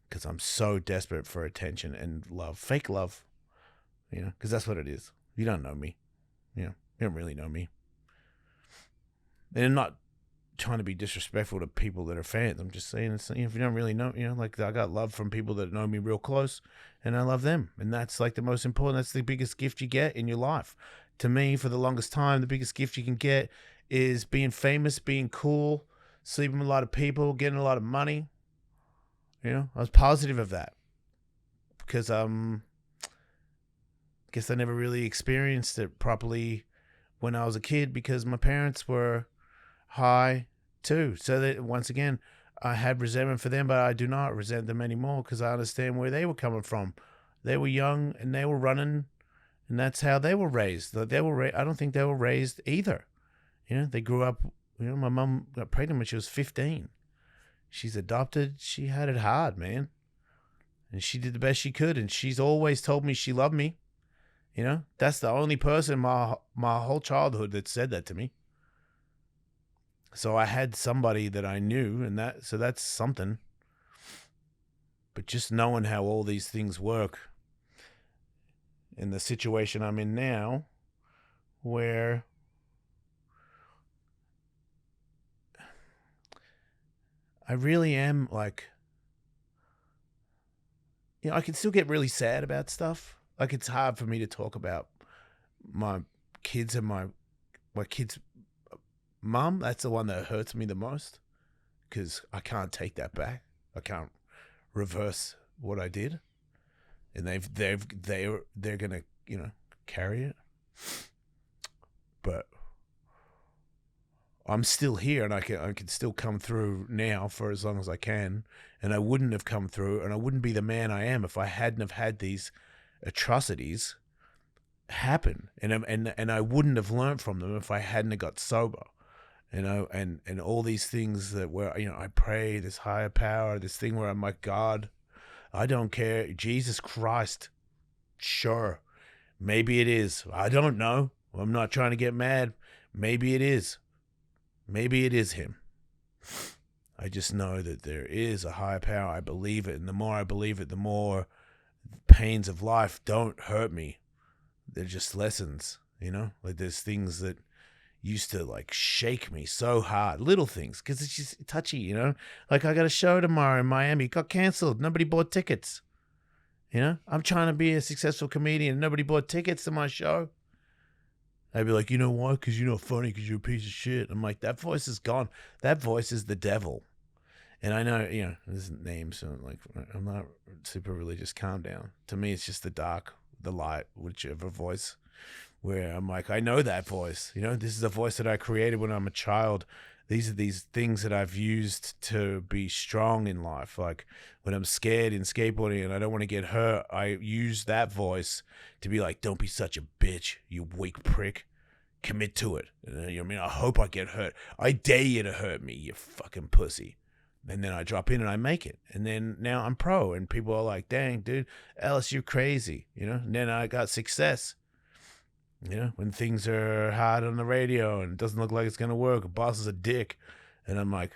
Because I'm so desperate for attention and love. Fake love. You know, because that's what it is. You don't know me. You know, you don't really know me. And I'm not trying to be disrespectful to people that are fans. I'm just saying, it's, you know, if you don't really know, you know, like I got love from people that know me real close, and I love them. And that's like the most important. That's the biggest gift you get in your life. To me, for the longest time, the biggest gift you can get is being famous, being cool, sleeping with a lot of people, getting a lot of money. You know, I was positive of that because guess I never really experienced it properly when I was a kid because my parents were high too. So that once again, I had resentment for them, but I do not resent them anymore because I understand where they were coming from. They were young and they were running, and that's how they were raised. I don't think they were raised either. You know, they grew up. You know, my mom got pregnant when she was 15. She's adopted. She had it hard, man, and she did the best she could. And she's always told me she loved me. You know, that's the only person my whole childhood that said that to me. So I had somebody that I knew, and that's something. But just knowing how all these things work in the situation I'm in now, where I really am like, you know, I can still get really sad about stuff. Like it's hard for me to talk about my kids and my kids' mum. That's the one that hurts me the most because I can't take that back. I can't reverse what I did, and they're gonna, you know, carry it. But I'm still here, and I can still come through now for as long as I can. And I wouldn't have come through, and I wouldn't be the man I am if I hadn't have had these atrocities happen, and I wouldn't have learned from them if I hadn't have got sober. You know, and all these things that were, you know, I pray this higher power, this thing where I'm like, God, I don't care, Jesus Christ, sure, maybe it is, I don't know, I'm not trying to get mad, maybe it is him. I just know that there is a higher power. I believe it, and the more I believe it, the more pains of life don't hurt me. They're just lessons, you know, like there's things that used to like shake me so hard, little things, because it's just touchy, you know, like I got a show tomorrow in Miami, it got canceled, nobody bought tickets. You know, I'm trying to be a successful comedian, nobody bought tickets to my show. I'd be like, you know why? Because you're not funny, because you're a piece of shit. I'm like, that voice is gone. That voice is the devil. And I know, you know, there's names, so like, I'm not super religious, calm down. To me, it's just the dark, the light, whichever voice, where I'm like, I know that voice. You know, this is a voice that I created when I'm a child. These are these things that I've used to be strong in life. Like when I'm scared in skateboarding and I don't want to get hurt, I use that voice to be like, don't be such a bitch, you weak prick. Commit to it. You know what I mean? I hope I get hurt. I dare you to hurt me, you fucking pussy. And then I drop in and I make it. And then now I'm pro. And people are like, dang, dude, Ellis, you're crazy. You know? And then I got success. You know, when things are hard on the radio and it doesn't look like it's going to work, a boss is a dick. And I'm like,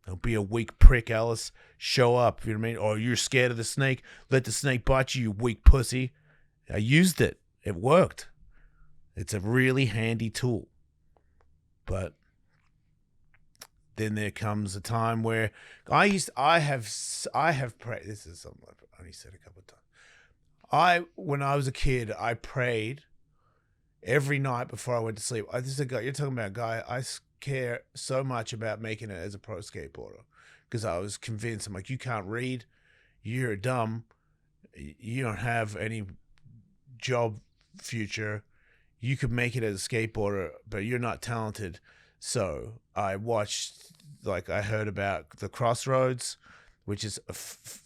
don't be a weak prick, Ellis. Show up. You know what I mean? Or you're scared of the snake. Let the snake bite you, you weak pussy. I used it. It worked. It's a really handy tool. But then there comes a time where I have prayed. This is something I've only said a couple of times. When I was a kid, I prayed every night before I went to sleep. This is a guy, you're talking about a guy, I care so much about making it as a pro skateboarder because I was convinced, I'm like, you can't read, you're dumb, you don't have any job future, you could make it as a skateboarder, but you're not talented. So I watched, like I heard about the Crossroads, which is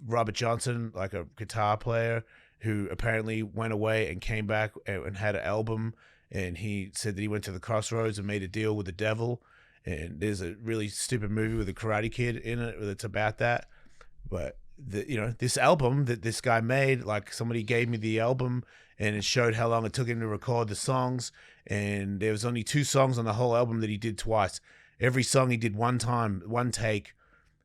Robert Johnson, like a guitar player who apparently went away and came back and had an album. And he said that he went to the Crossroads and made a deal with the devil. And there's a really stupid movie with a Karate Kid in it that's about that. But this album that this guy made, like somebody gave me the album and it showed how long it took him to record the songs. And there was only 2 songs on the whole album that he did twice. Every song he did one time, one take,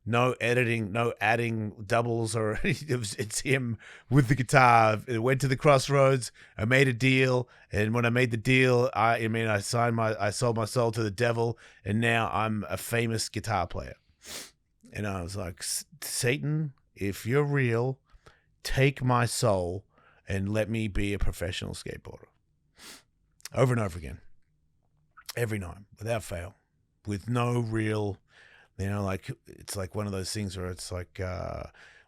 no editing, no adding doubles or it's him with the guitar. It went to the crossroads. I made a deal. And when I made the deal, I sold my soul to the devil. And now I'm a famous guitar player. And I was like, Satan, if you're real, take my soul and let me be a professional skateboarder. Over and over again. Every night, without fail. With no real, it's like one of those things where it's like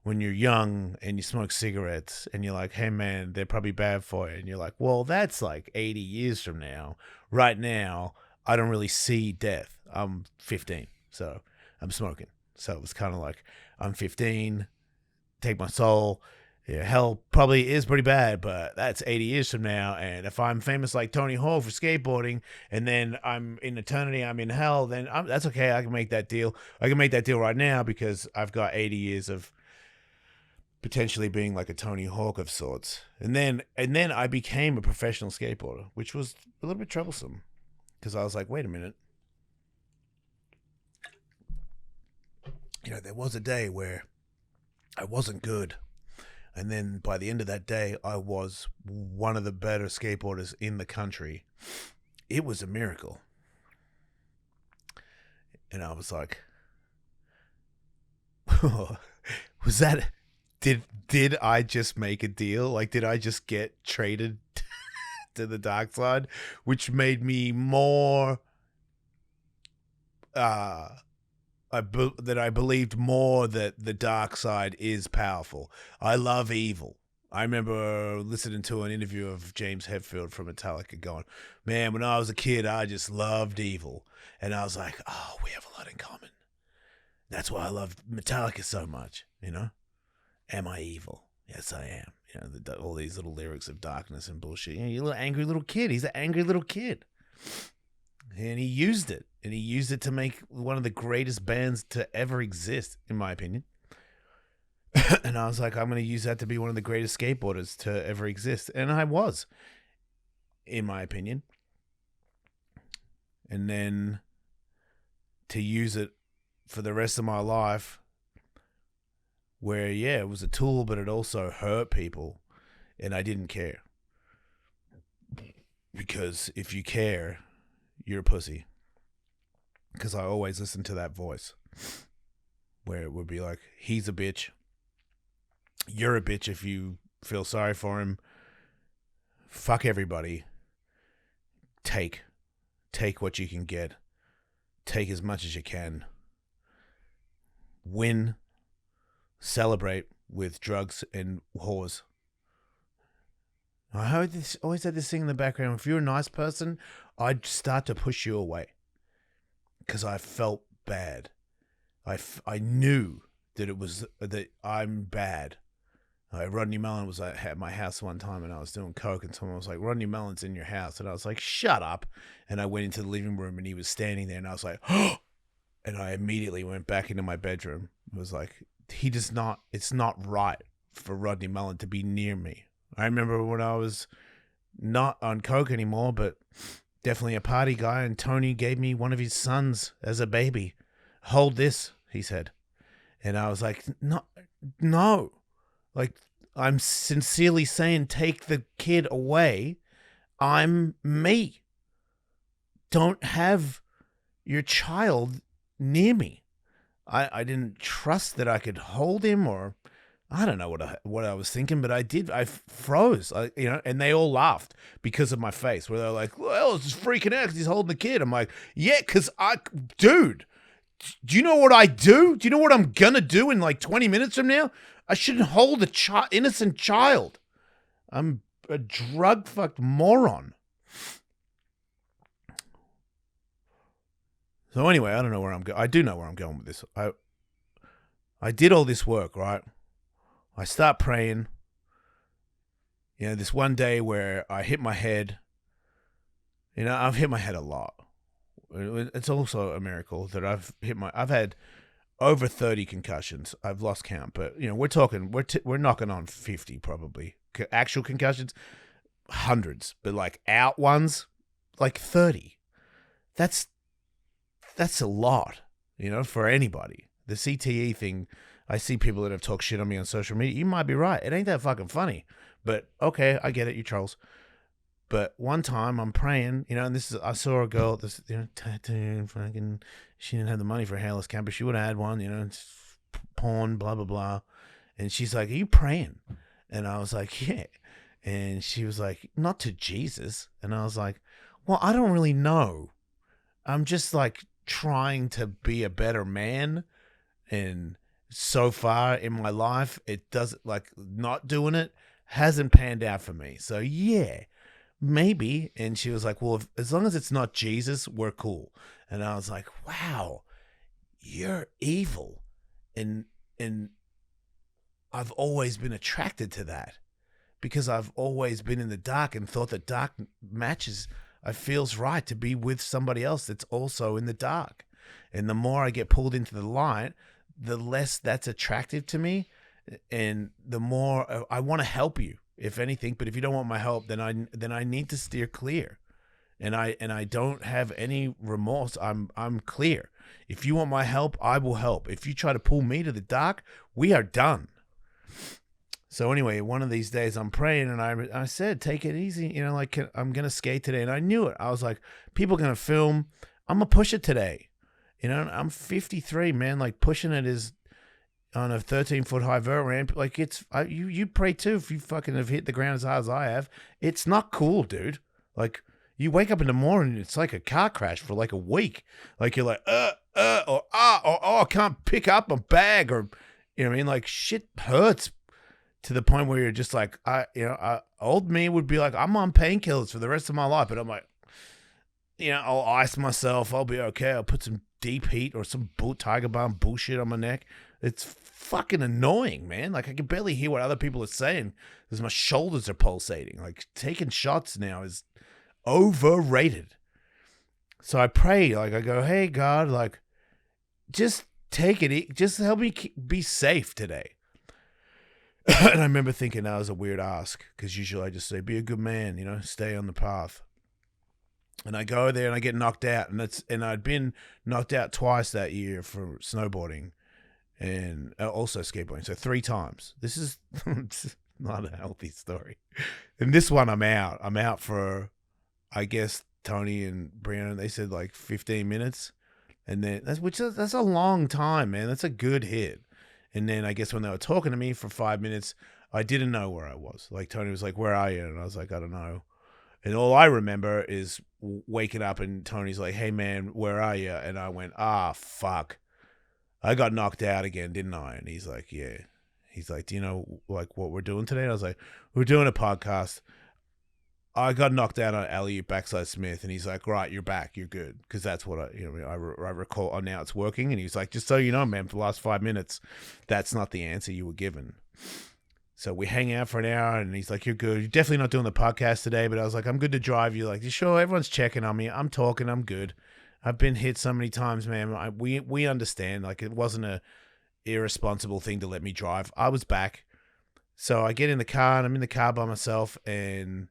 when you're young and you smoke cigarettes and you're like, hey man, they're probably bad for you. And you're like, well, that's like 80 years from now. Right now, I don't really see death. I'm 15, so I'm smoking. So it was kind of like, I'm 15, take my soul. Yeah, hell probably is pretty bad, but that's 80 years from now. And if I'm famous like Tony Hawk for skateboarding, and then I'm in eternity, I'm in hell, then that's okay. I can make that deal. I can make that deal right now because I've got 80 years of potentially being like a Tony Hawk of sorts. And then I became a professional skateboarder, which was a little bit troublesome because I was like, wait a minute. There was a day where I wasn't good. And then by the end of that day, I was one of the better skateboarders in the country. It was a miracle. And I was like, was that, did I just make a deal? Like, did I just get traded to the dark side? Which made me more, that I believed more that the dark side is powerful. I love evil. I remember listening to an interview of James Hetfield from Metallica going, man, when I was a kid, I just loved evil. And I was like, oh, we have a lot in common. That's why I love Metallica so much, Am I evil? Yes, I am. All these little lyrics of darkness and bullshit. You're a little angry little kid. He's an angry little kid. And he used it. And he used it to make one of the greatest bands to ever exist, in my opinion. And I was like, I'm going to use that to be one of the greatest skateboarders to ever exist. And I was, in my opinion. And then to use it for the rest of my life, where, it was a tool, but it also hurt people. And I didn't care. Because if you care, you're a pussy. Because I always listen to that voice where it would be like, he's a bitch. You're a bitch if you feel sorry for him. Fuck everybody. Take what you can get. Take as much as you can. Win. Celebrate with drugs and whores. I always had this thing in the background. If you're a nice person, I'd start to push you away. Because I felt bad. I knew that I'm bad. Rodney Mullen was at my house one time and I was doing coke and someone was like, Rodney Mullen's in your house. And I was like, shut up. And I went into the living room and he was standing there and I was like, oh! And I immediately went back into my bedroom. It was like, it's not right for Rodney Mullen to be near me. I remember when I was not on coke anymore, but definitely a party guy, and Tony gave me one of his sons as a baby. Hold this, he said. And I was like, no. Like, I'm sincerely saying take the kid away. I'm me. Don't have your child near me. I didn't trust that I could hold him, or I don't know what I was thinking, but I did. I froze, and they all laughed because of my face, where they're like, well, it's just freaking out because he's holding the kid. I'm like, yeah, because dude, do you know what I do? Do you know what I'm going to do in like 20 minutes from now? I shouldn't hold a innocent child. I'm a drug-fucked moron. So anyway, I don't know where I'm going. I do know where I'm going with this. I did all this work, right? I start praying. This one day where I hit my head. I've hit my head a lot. It's also a miracle that I've had over 30 concussions. I've lost count, but we're knocking on 50 probably. Actual concussions, hundreds, but like out ones, like 30. That's a lot, for anybody. The CTE thing, I see people that have talked shit on me on social media. You might be right. It ain't that fucking funny, but okay, I get it, you trolls. But one time I'm praying, and I saw a girl, tattoo, fucking, she didn't have the money for a hairless cat, but she would have had one, porn, blah, blah, blah. And she's like, are you praying? And I was like, yeah. And she was like, not to Jesus. And I was like, well, I don't really know. I'm just like trying to be a better man. And so far in my life, it doesn't, like, not doing it hasn't panned out for me. So yeah. Maybe. And she was like, well, as long as it's not Jesus, we're cool. And I was like, wow, you're evil. And I've always been attracted to that because I've always been in the dark and thought that dark matches. It feels right to be with somebody else that's also in the dark. And the more I get pulled into the light, the less that's attractive to me. And the more I want to help you, if anything, but if you don't want my help, then I need to steer clear, and I don't have any remorse. I'm clear. If you want my help, I will help. If you try to pull me to the dark, we are done. So anyway, one of these days I'm praying, and I said, take it easy, I'm gonna skate today, and I knew it. I was like, people are gonna film. I'm gonna push it today. I'm 53, man. Like pushing it is. On a 13-foot high vert ramp, like you pray too if you fucking have hit the ground as hard as I have. It's not cool, dude. Like you wake up in the morning, it's like a car crash for like a week. Like you're like or I can't pick up a bag, or you know what I mean. Like shit hurts to the point where you're just like old me would be like, I'm on painkillers for the rest of my life, but I'm like, I'll ice myself. I'll be okay. I'll put some deep heat or some Tiger Balm bullshit on my neck. It's fucking annoying, man. Like I can barely hear what other people are saying because my shoulders are pulsating. Like taking shots now is overrated. So I pray, like I go, hey God, like just take it, just help me be safe today. And I remember thinking that was a weird ask because usually I just say, be a good man, stay on the path. And I go there and I get knocked out, and I'd been knocked out twice that year for snowboarding. And also skateboarding, so 3 times. This is not a healthy story. And this one, I'm out. I'm out for, I guess, Tony and Brianna, they said like 15 minutes. And then, that's a long time, man. That's a good hit. And then I guess when they were talking to me for 5 minutes, I didn't know where I was. Like Tony was like, where are you? And I was like, I don't know. And all I remember is waking up and Tony's like, hey man, where are you? And I went, fuck. I got knocked out again, didn't I? And he's like, yeah. He's like, do you know like what we're doing today? And I was like, we're doing a podcast. I got knocked out on alley backside Smith, and he's like, right, you're back, you're good, because that's what I recall. Oh, now it's working. And he's like, just so you know, man, for the last 5 minutes, that's not the answer you were given. So we hang out for an hour, and he's like, you're good. You're definitely not doing the podcast today, but I was like, I'm good to drive you. Like, you sure? Everyone's checking on me. I'm talking. I'm good. I've been hit so many times, man. We understand. Like, it wasn't a irresponsible thing to let me drive. I was back. So I get in the car, and I'm in the car by myself, and,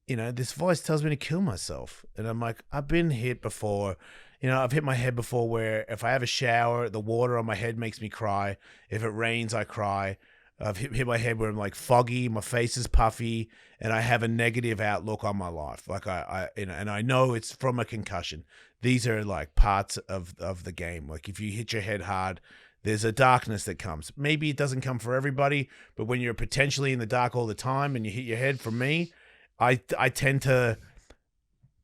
you know, this voice tells me to kill myself. And I'm like, I've been hit before. You know, I've hit my head before where if I have a shower, the water on my head makes me cry. If it rains, I cry. I've hit my head where I'm like foggy, my face is puffy, and I have a negative outlook on my life. Like and I know it's from a concussion. These are like parts of the game. Like if you hit your head hard, there's a darkness that comes. Maybe it doesn't come for everybody, but when you're potentially in the dark all the time and you hit your head, for me, I tend to,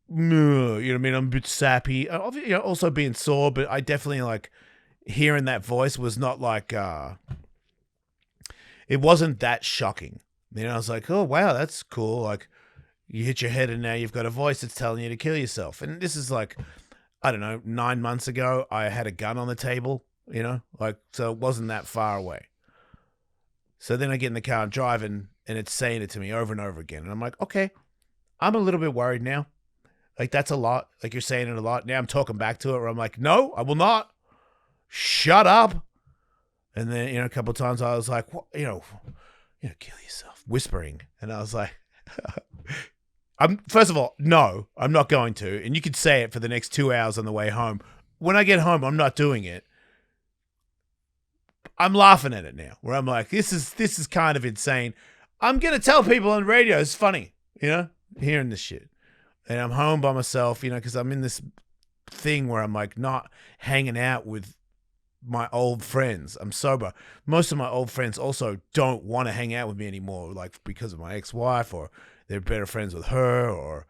you know what I mean? I'm a bit sappy. You know, also being sore, but I definitely like hearing that voice was not like, it wasn't that shocking. You know, I was like, oh, wow, that's cool. Like, you hit your head and now you've got a voice that's telling you to kill yourself. And this is like, I don't know, 9 months ago, I had a gun on the table, you know, like, so it wasn't that far away. So then I get in the car and driving, and it's saying it to me over and over again. And I'm like, okay, I'm a little bit worried now. Like, that's a lot. Like, you're saying it a lot. Now I'm talking back to it where I'm like, no, I will not. Shut up. And then, a couple of times I was like, what, kill yourself, whispering. And I was like, first of all, no, I'm not going to. And you could say it for the next 2 hours on the way home. When I get home, I'm not doing it. I'm laughing at it now, where I'm like, this is kind of insane. I'm going to tell people on the radio, it's funny, hearing this shit. And I'm home by myself, because I'm in this thing where I'm like not hanging out with my old friends. I'm sober. Most of my old friends also don't want to hang out with me anymore, like because of my ex-wife, or they're better friends with her, or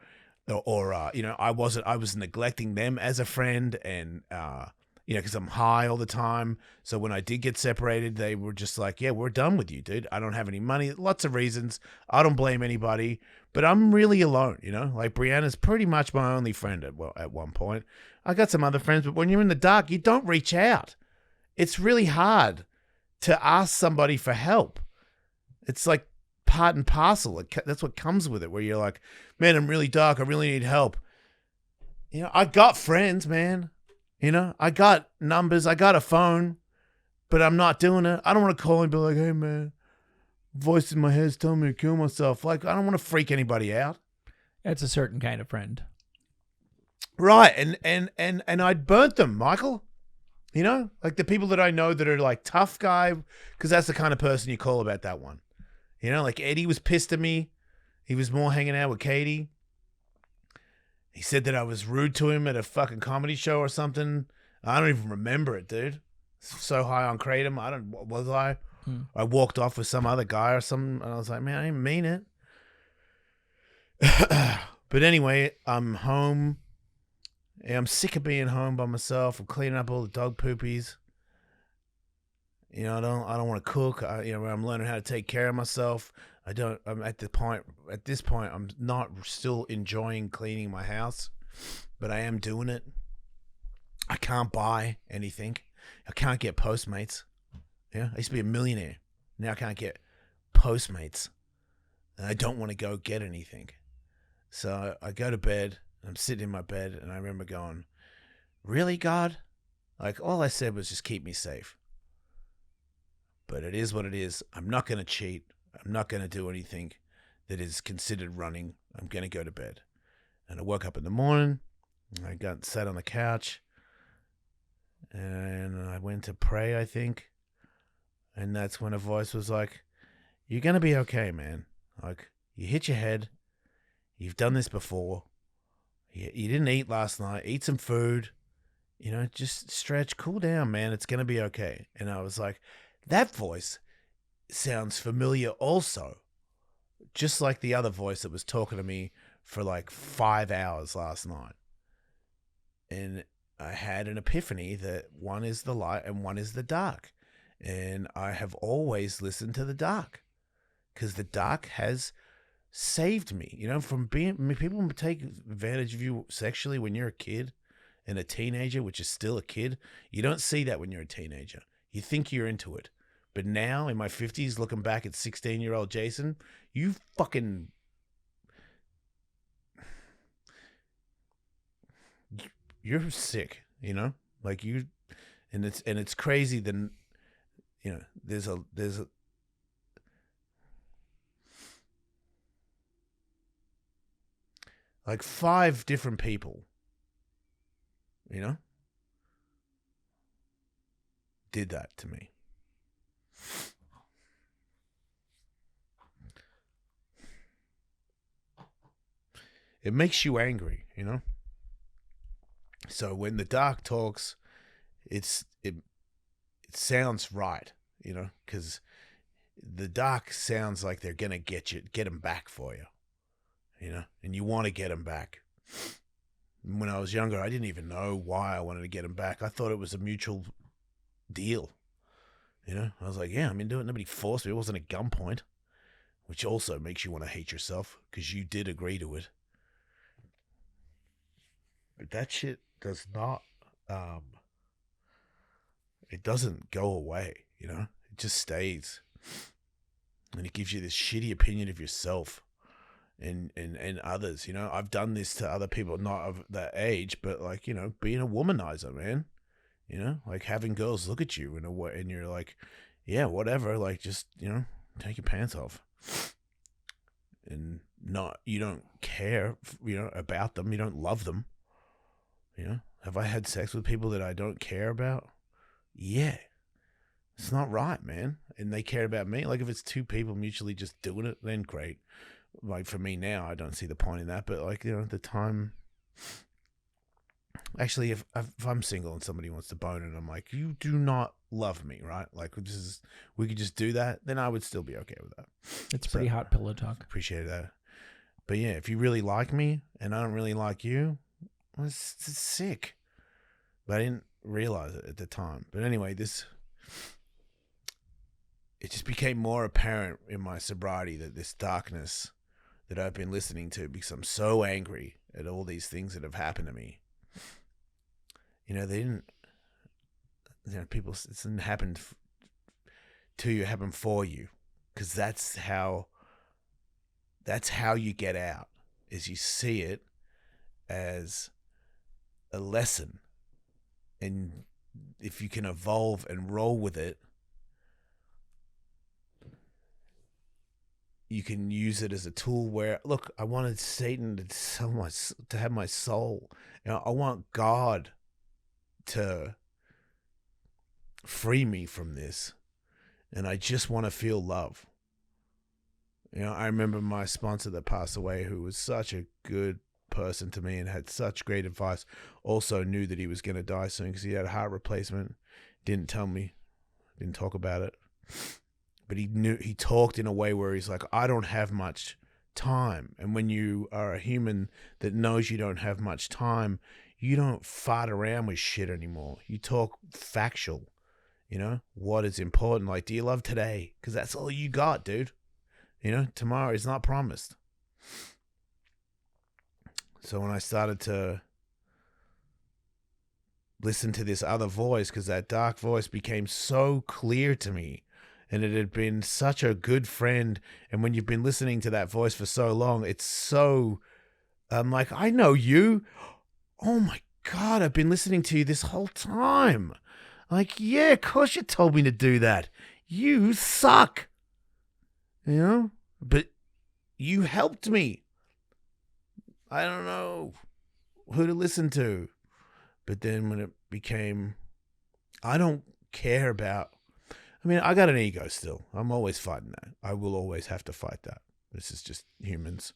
I was neglecting them as a friend, and because I'm high all the time. So when I did get separated, they were just like, yeah, we're done with you, dude. I don't have any money. Lots of reasons. I don't blame anybody, but I'm really alone, Like, Brianna's pretty much my only friend at one point. I got some other friends, but when you're in the dark, you don't reach out. It's really hard to ask somebody for help. It's like part and parcel. That's what comes with it, where you're like, man, I'm really dark. I really need help. I got friends, man. I got numbers, I got a phone, but I'm not doing it. I don't want to call and be like, hey, man, voice in my head's telling me to kill myself. Like, I don't want to freak anybody out. That's a certain kind of friend. Right. And I'd burnt them, Michael. Like the people that I know that are like tough guy, because that's the kind of person you call about that one. Like Eddie was pissed at me. He was more hanging out with Katie. He said that I was rude to him at a fucking comedy show or something. I don't even remember it, dude. So high on kratom. Was I? I walked off with some other guy or something, and I was like, man, I didn't mean it. But anyway, I'm home. Yeah, I'm sick of being home by myself. I'm cleaning up all the dog poopies. I don't want to cook. I'm learning how to take care of myself. I'm at this point, I'm not still enjoying cleaning my house, but I am doing it. I can't buy anything. I can't get Postmates. I used to be a millionaire. Now I can't get Postmates. And I don't want to go get anything. So I go to bed. I'm sitting in my bed, and I remember going, really, God? Like, all I said was just keep me safe. But it is what it is. I'm not going to cheat. I'm not going to do anything that is considered running. I'm going to go to bed. And I woke up in the morning. I sat on the couch. And I went to pray, I think. And that's when a voice was like, you're going to be okay, man. Like, you hit your head. You've done this before. You didn't eat last night. Eat some food. Just stretch, cool down, man. It's going to be okay. And I was like, that voice sounds familiar also. Just like the other voice that was talking to me for like 5 hours last night. And I had an epiphany that one is the light and one is the dark. And I have always listened to the dark. Because the dark has saved me, from being, people take advantage of you sexually when you're a kid and a teenager, which is still a kid. You don't see that when you're a teenager. You think you're into it. But now in my 50s, looking back at 16-year-old Jason, you fucking, you're sick, like you, and it's crazy. Then, there's a like 5 different people, did that to me. It makes you angry, So when the dark talks, it sounds right, because the dark sounds like they're gonna get them back for you. And you want to get them back. When I was younger, I didn't even know why I wanted to get them back. I thought it was a mutual deal. I was like, yeah, I'm into it. Nobody forced me. It wasn't a gunpoint, which also makes you want to hate yourself because you did agree to it. But that shit does not, it doesn't go away, It just stays. And it gives you this shitty opinion of yourself. and others. You know, I've done this to other people, not of that age, but like, you know, being a womanizer, man. You know, like having girls look at you in a way, and you're like, yeah, whatever. Like, just, you know, take your pants off, and you don't care, you know, about them. You don't love them. You know, have I had sex with people that I don't care about? Yeah. It's not right, man. And they care about me. Like, if it's two people mutually just doing it, then great. Like, for me now, I don't see the point in that. But, like, you know, at the time... Actually, if I'm single and somebody wants to bone and I'm like, you do not love me, right? Like, we could just do that, then I would still be okay with that. It's pretty hot pillow talk. Appreciate that. But, yeah, if you really like me and I don't really like you, well, it's sick. But I didn't realize it at the time. But anyway, it just became more apparent in my sobriety that this darkness that I've been listening to, because I'm so angry at all these things that have happened to me. You know, people, it didn't happen to you, it happened for you. Because that's how you get out, is you see it as a lesson. And if you can evolve and roll with it, you can use it as a tool where, look, I wanted Satan to have my soul. You know, I want God to free me from this. And I just want to feel love. You know, I remember my sponsor that passed away, who was such a good person to me and had such great advice, also knew that he was going to die soon because he had a heart replacement. Didn't tell me, didn't talk about it. But he talked in a way where he's like, I don't have much time. And when you are a human that knows you don't have much time, you don't fart around with shit anymore. You talk factual, you know, what is important. Like, do you love today? Because that's all you got, dude. You know, tomorrow is not promised. So when I started to listen to this other voice, because that dark voice became so clear to me, and it had been such a good friend. And when you've been listening to that voice for so long, it's so, I'm like, I know you. Oh my God, I've been listening to you this whole time. Like, yeah, of course you told me to do that. You suck. You know? But you helped me. I don't know who to listen to. But then when it became, I don't care about, I mean, I got an ego still. I'm always fighting that. I will always have to fight that. This is just humans.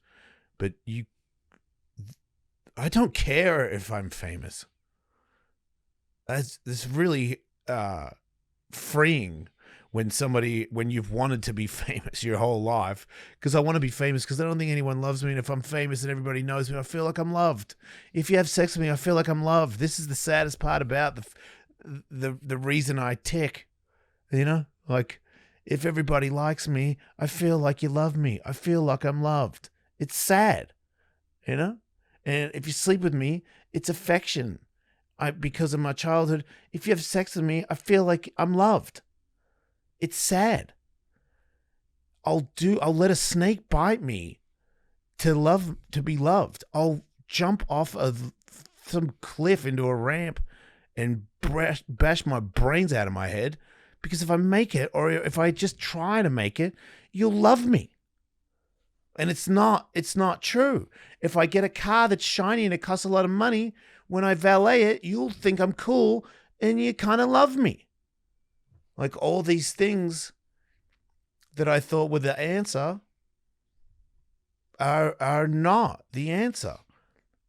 But I don't care if I'm famous. It's really freeing when you've wanted to be famous your whole life. Because I want to be famous because I don't think anyone loves me. And if I'm famous and everybody knows me, I feel like I'm loved. If you have sex with me, I feel like I'm loved. This is the saddest part about the reason I tick. You know, like, if everybody likes me, I feel like you love me. I feel like I'm loved. It's sad, you know? And if you sleep with me, it's affection. Because of my childhood, if you have sex with me, I feel like I'm loved. It's sad. I'll let a snake bite me to be loved. I'll jump off of some cliff into a ramp and bash my brains out of my head. Because if I make it, or if I just try to make it, you'll love me. And it's not true. If I get a car that's shiny and it costs a lot of money, when I valet it, you'll think I'm cool and you kind of love me. Like, all these things that I thought were the answer are not the answer.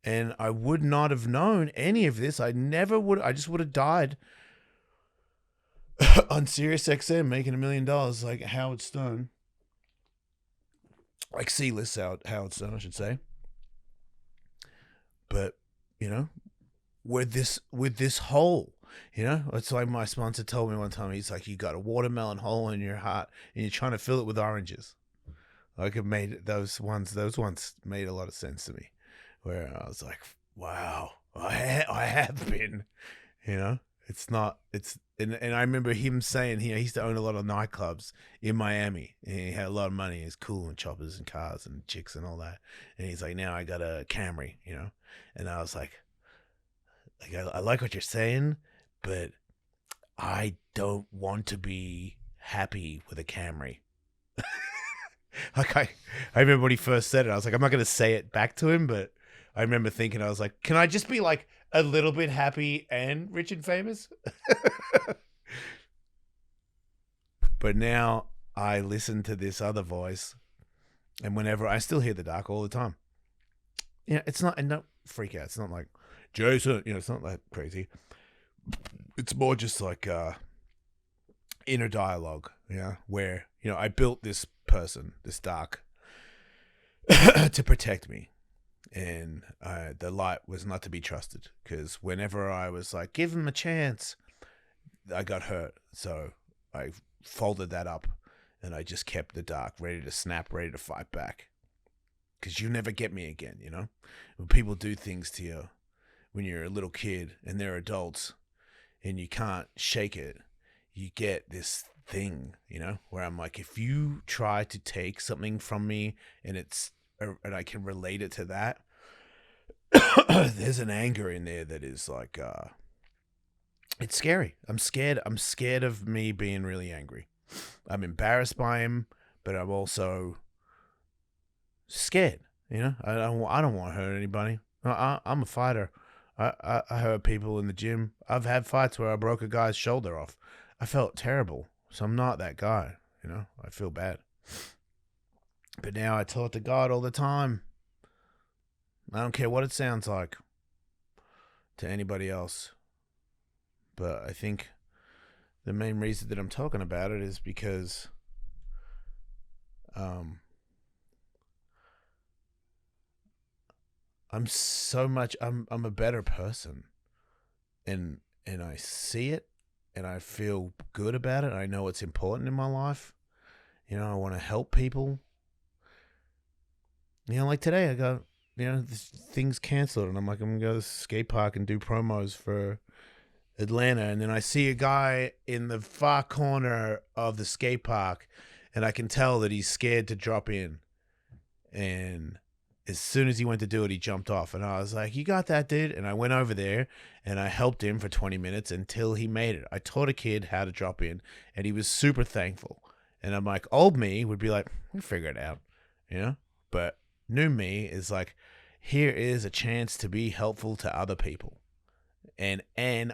And I would not have known any of this. I just would have died on Sirius XM making $1 million like Howard Stone. Like C-list Howard Stone, I should say. But, you know, with this hole, you know, it's like my sponsor told me one time, he's like, you got a watermelon hole in your heart and you're trying to fill it with oranges. Like, it made those ones made a lot of sense to me, where I was like, wow, I have been, you know, It's not. It's and I remember him saying he used to own a lot of nightclubs in Miami. And he had a lot of money. He's cool and choppers and cars and chicks and all that. And he's like, now I got a Camry, you know. And I was like I like what you're saying, but I don't want to be happy with a Camry. Like I remember when he first said it, I was like, I'm not going to say it back to him, but I remember thinking, I was like, can I just be like a little bit happy and rich and famous? But now I listen to this other voice, and whenever I still hear the dark all the time. Yeah, it's not, and don't freak out. It's not like Jason, it's not that crazy. It's more just like inner dialogue, where I built this person, this dark, to protect me. And the light was not to be trusted, because whenever I was like, give him a chance, I got hurt. So I folded that up, and I just kept the dark, ready to snap, ready to fight back. Because you never get me again, When people do things to you when you're a little kid and they're adults and you can't shake it, you get this thing, where I'm like, if you try to take something from me and I can relate it to that, there's an anger in there that is like, it's scary. I'm scared. I'm scared of me being really angry. I'm embarrassed by him, but I'm also scared. I don't want to hurt anybody. I'm a fighter. I hurt people in the gym. I've had fights where I broke a guy's shoulder off. I felt terrible. So I'm not that guy. I feel bad. But now I talk to God all the time. I don't care what it sounds like to anybody else. But I think the main reason that I'm talking about it is because I'm a better person, and I see it, and I feel good about it. I know it's important in my life. I want to help people. Like today I got, this thing's canceled, and I'm like, I'm going to go to the skate park and do promos for Atlanta. And then I see a guy in the far corner of the skate park, and I can tell that he's scared to drop in. And as soon as he went to do it, he jumped off. And I was like, you got that, dude? And I went over there, and I helped him for 20 minutes until he made it. I taught a kid how to drop in, and he was super thankful. And I'm like, old me would be like, we figure it out, But new me is like, here is a chance to be helpful to other people. And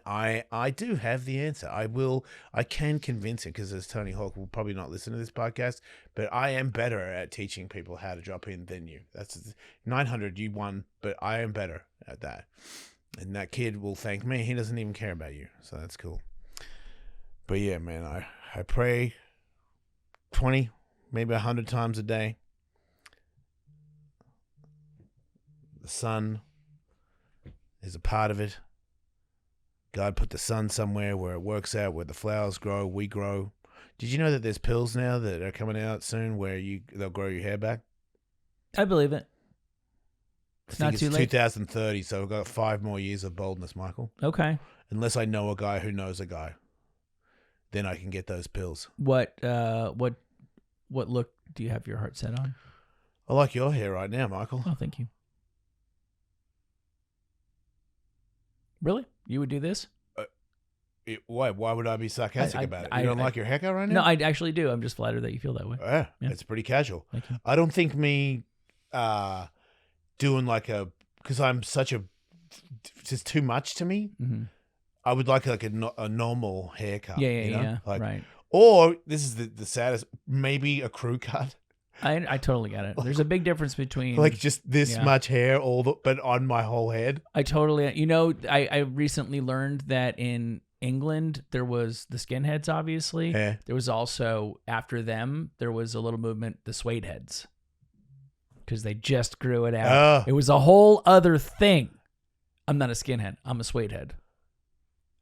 I do have the answer. I can convince him, because as Tony Hawk will probably not listen to this podcast, but I am better at teaching people how to drop in than you. That's 900, you won, but I am better at that. And that kid will thank me. He doesn't even care about you. So that's cool. But yeah, man, I pray 20, maybe 100 times a day. The sun is a part of it. God put the sun somewhere where it works out, where the flowers grow, we grow. Did you know that there's pills now that are coming out soon where they'll grow your hair back? I believe it. I think it's 2030, so we've got 5 more years of boldness, Michael. Okay. Unless I know a guy who knows a guy, then I can get those pills. What look do you have your heart set on? I like your hair right now, Michael. Oh, thank you. Really? You would do this? Why would I be sarcastic about it? You don't like your haircut right now? No, I actually do. I'm just flattered that you feel that way. Yeah, it's pretty casual. Thank you. I don't think me doing like because I'm such it's just too much to me. Mm-hmm. I would like a normal haircut. Yeah. Right. Or this is the saddest, maybe a crew cut. I totally get it. There's a big difference between like just this much hair, but on my whole head. I totally. I recently learned that in England there was the skinheads. Obviously, yeah. There was also after them there was a little movement, the suede heads, because they just grew it out. It was a whole other thing. I'm not a skinhead. I'm a suede head.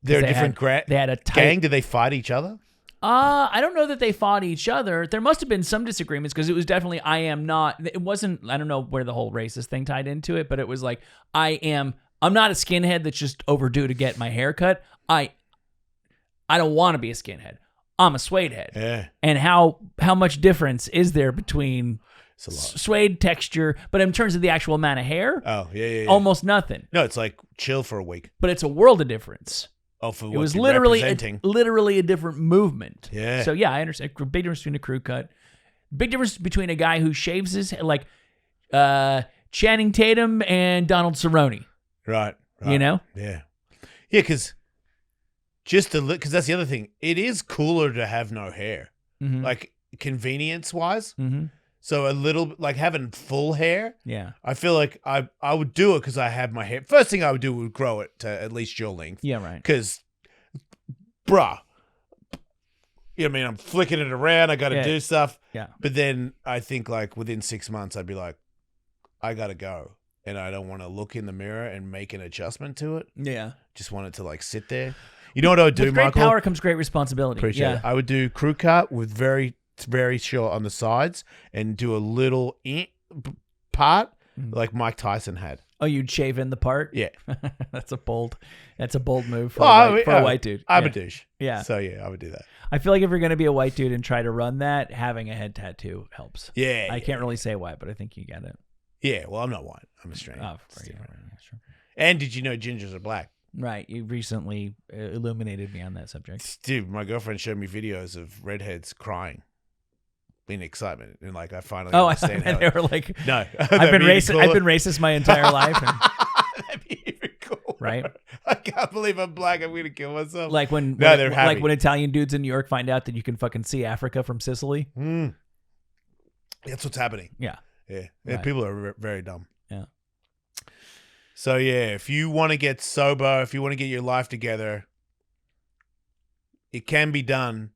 They're a different they had a tight gang. Did they fight each other? I don't know that they fought each other. There must have been some disagreements, because it was definitely I am not. It wasn't. I don't know where the whole racist thing tied into it, but it was like I'm not a skinhead that's just overdue to get my hair cut. I don't want to be a skinhead. I'm a suede head. Yeah. And how much difference is there between It's a lot. suede texture, but in terms of the actual amount of hair, Oh, yeah. almost nothing. No, it's like chill for a week. But it's a world of difference. Oh, for It what was you're literally representing. a different movement. Yeah. So yeah, I understand. Big difference between a crew cut. Big difference between a guy who shaves his like Channing Tatum and Donald Cerrone. Right. You know? Yeah. Yeah, because because that's the other thing. It is cooler to have no hair, Mm-hmm. like convenience wise. Mm-hmm. So a little like having full hair. Yeah. I feel like I would do it because I have my hair. First thing I would do would grow it to at least your length. Yeah. Right. Because, bruh, I mean, I'm flicking it around. I got to do stuff. Yeah. But then I think like within 6 months, I'd be like, I got to go. And I don't want to look in the mirror and make an adjustment to it. Yeah. Just want it to like sit there. You know what I would do, With great Michael? power comes great responsibility. Appreciate it. I would do crew cut with very short on the sides and do a little part like Mike Tyson had. Oh, you'd shave in the part? Yeah. That's a bold move for, Oh, a white dude. I'm Yeah. a douche. Yeah. So yeah, I would do that. I feel like if you're going to be a white dude and try to run that, having a head tattoo helps. Yeah. I can't really say why, but I think you get it. Yeah, well, I'm not white. I'm Australian. Oh, It's right, different. yeah, sure. And did you know gingers are black? Right. You recently illuminated me on that subject. Dude, my girlfriend showed me videos of redheads crying in excitement, and like I finally Oh, I understand thought how. they were like, No, I've been racist. I've been racist my entire life. And, That'd be even cool, Right? I can't believe I'm black. I'm gonna kill myself. like when, No, they're happy. like when Italian dudes in New York find out that you can fucking see Africa from Sicily. That's what's happening. Yeah. Yeah, Right. people are very dumb. Yeah. So yeah, if you want to get sober, if you want to get your life together, it can be done.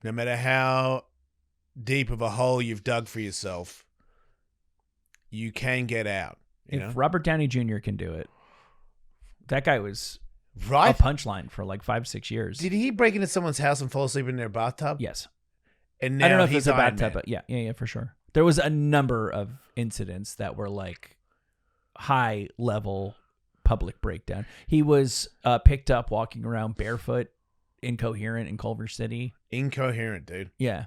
No matter how deep of a hole you've dug for yourself, you can get out. You know? If Robert Downey Jr. can do it, that guy was Right? a punchline for like 5-6 years. Did he break into someone's house and fall asleep in their bathtub? Yes. And now I don't know if he's it's a Iron bathtub, Man. but yeah, for sure. There was a number of incidents that were like high level public breakdown. He was picked up walking around barefoot, incoherent in Culver City. Incoherent, dude. Yeah.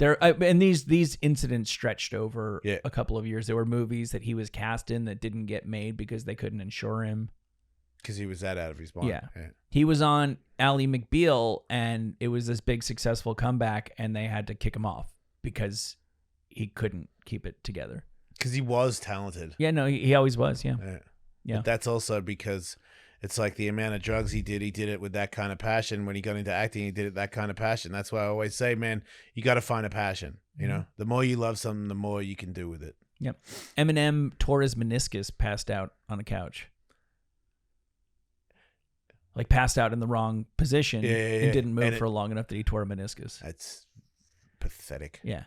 And these incidents stretched over Yeah. a couple of years. There were movies that he was cast in that didn't get made because they couldn't insure him. Because he was that out of his mind. Yeah. He was on Ally McBeal, and it was this big successful comeback, and they had to kick him off because he couldn't keep it together. Because he was talented. Yeah, no, he always was. Yeah. Yeah. But that's also because it's like the amount of drugs he did it with that kind of passion. When he got into acting, he did it that kind of passion. That's why I always say, man, you got to find a passion. You know, the more you love something, the more you can do with it. Yep. Eminem tore his meniscus, passed out on a couch. Like passed out in the wrong position and didn't move for long enough that he tore a meniscus. That's pathetic. Yeah.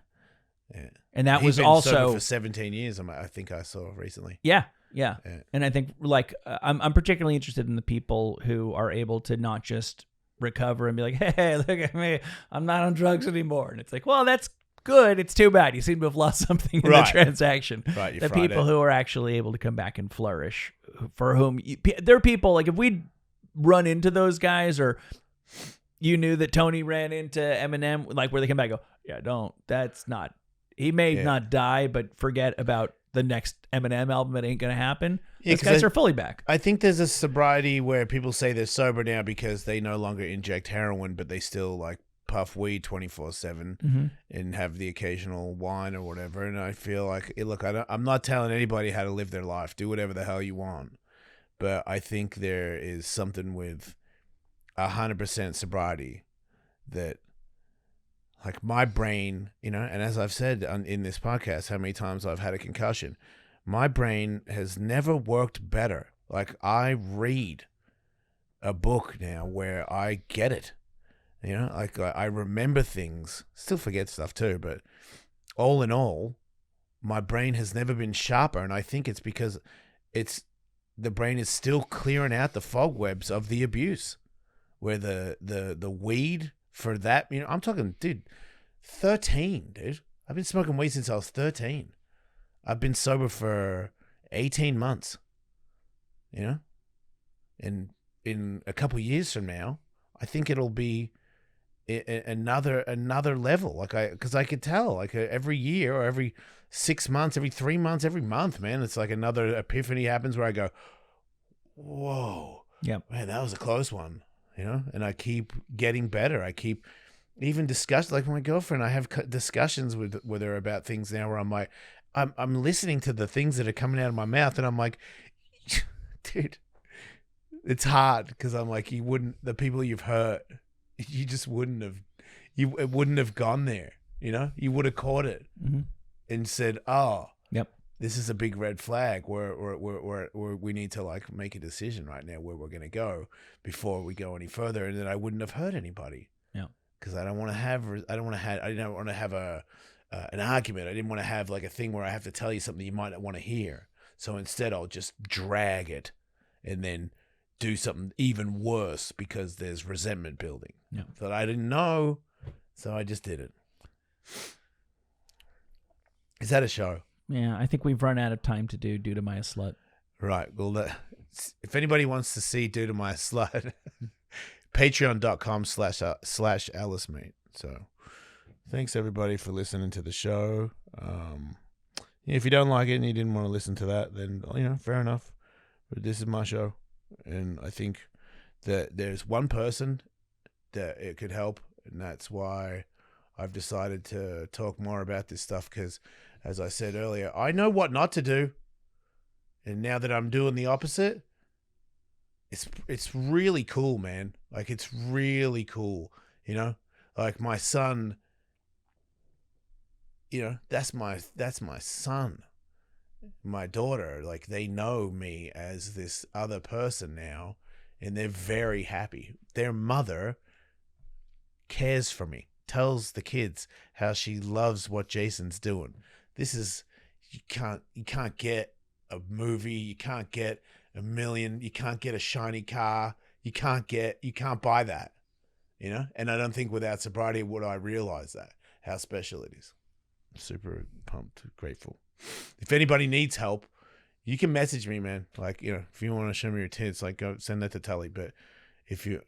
Yeah. And that He's was been also sober for 17 years. I think I saw recently. Yeah. Yeah. And I think like I'm particularly interested in the people who are able to not just recover and be like, hey, look at me, I'm not on drugs anymore. And it's like, well, that's good. It's too bad. You seem to have lost something in the transaction. Right. The people who are actually able to come back and flourish, for whom they're people like if we run into those guys, or you knew that Tony ran into Eminem, like where they come back and go, yeah, that's not, he may not die, but forget about the next Eminem album. It ain't going to happen. These guys are fully back. I think there's a sobriety where people say they're sober now because they no longer inject heroin, but they still like puff weed 24/7 and have the occasional wine or whatever. And I feel like, look, I'm not telling anybody how to live their life. Do whatever the hell you want. But I think there is something with 100% sobriety that, like, my brain, you know, and as I've said in this podcast, how many times I've had a concussion, my brain has never worked better. Like, I read a book now where I get it, you know, like I remember things, still forget stuff too, but all in all, my brain has never been sharper. And I think it's because the brain is still clearing out the fogwebs of the abuse, where the weed for that, you know, I'm talking, dude, 13, dude. I've been smoking weed since I was 13. I've been sober for 18 months, you know, and in a couple years from now, I think it'll be another level. Because I could tell, every year or every 6 months, every 3 months, every month, man, it's like another epiphany happens where I go, whoa, Yep. man, that was a close one, and I keep getting better. I keep even discuss, like my girlfriend, I have discussions with her about things now where I'm like, I'm listening to the things that are coming out of my mouth, and I'm like, dude, it's hard because I'm like, the people you've hurt, you just wouldn't have, it wouldn't have gone there, you would have caught it and said, oh, Yep. this is a big red flag where we need to like make a decision right now where we're going to go before we go any further. And then I wouldn't have hurt anybody. Yeah. Cause I didn't want to have an argument. I didn't want to have like a thing where I have to tell you something you might not want to hear. So instead I'll just drag it and then do something even worse because there's resentment building that I didn't know. So I just did it. Is that a show? Yeah, I think we've run out of time to do Due to My Slut. Right. Well, if anybody wants to see Due to My Slut, patreon.com/Ellis, mate. So thanks everybody for listening to the show. If you don't like it and you didn't want to listen to that, then, fair enough. But this is my show. And I think that there's one person that it could help. And that's why I've decided to talk more about this stuff. Because as I said earlier, I know what not to do. And now that I'm doing the opposite, it's really cool, man. Like, it's really cool, Like my son, that's my son. My daughter, like, they know me as this other person now, and they're very happy. Their mother cares for me, tells the kids how she loves what Jason's doing. This is, you can't get a movie, you can't get $1 million, you can't get a shiny car, you can't buy that, and I don't think without sobriety would I realize that, how special it is. I'm super pumped, grateful. If anybody needs help, you can message me, man. Like, if you want to show me your tits, like, go send that to Tully. But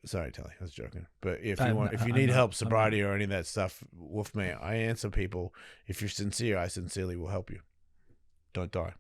sorry, Tully, I was joking. But if you need help, sobriety or any of that stuff, Wolfman, I answer people. If you're sincere, I sincerely will help you. Don't die.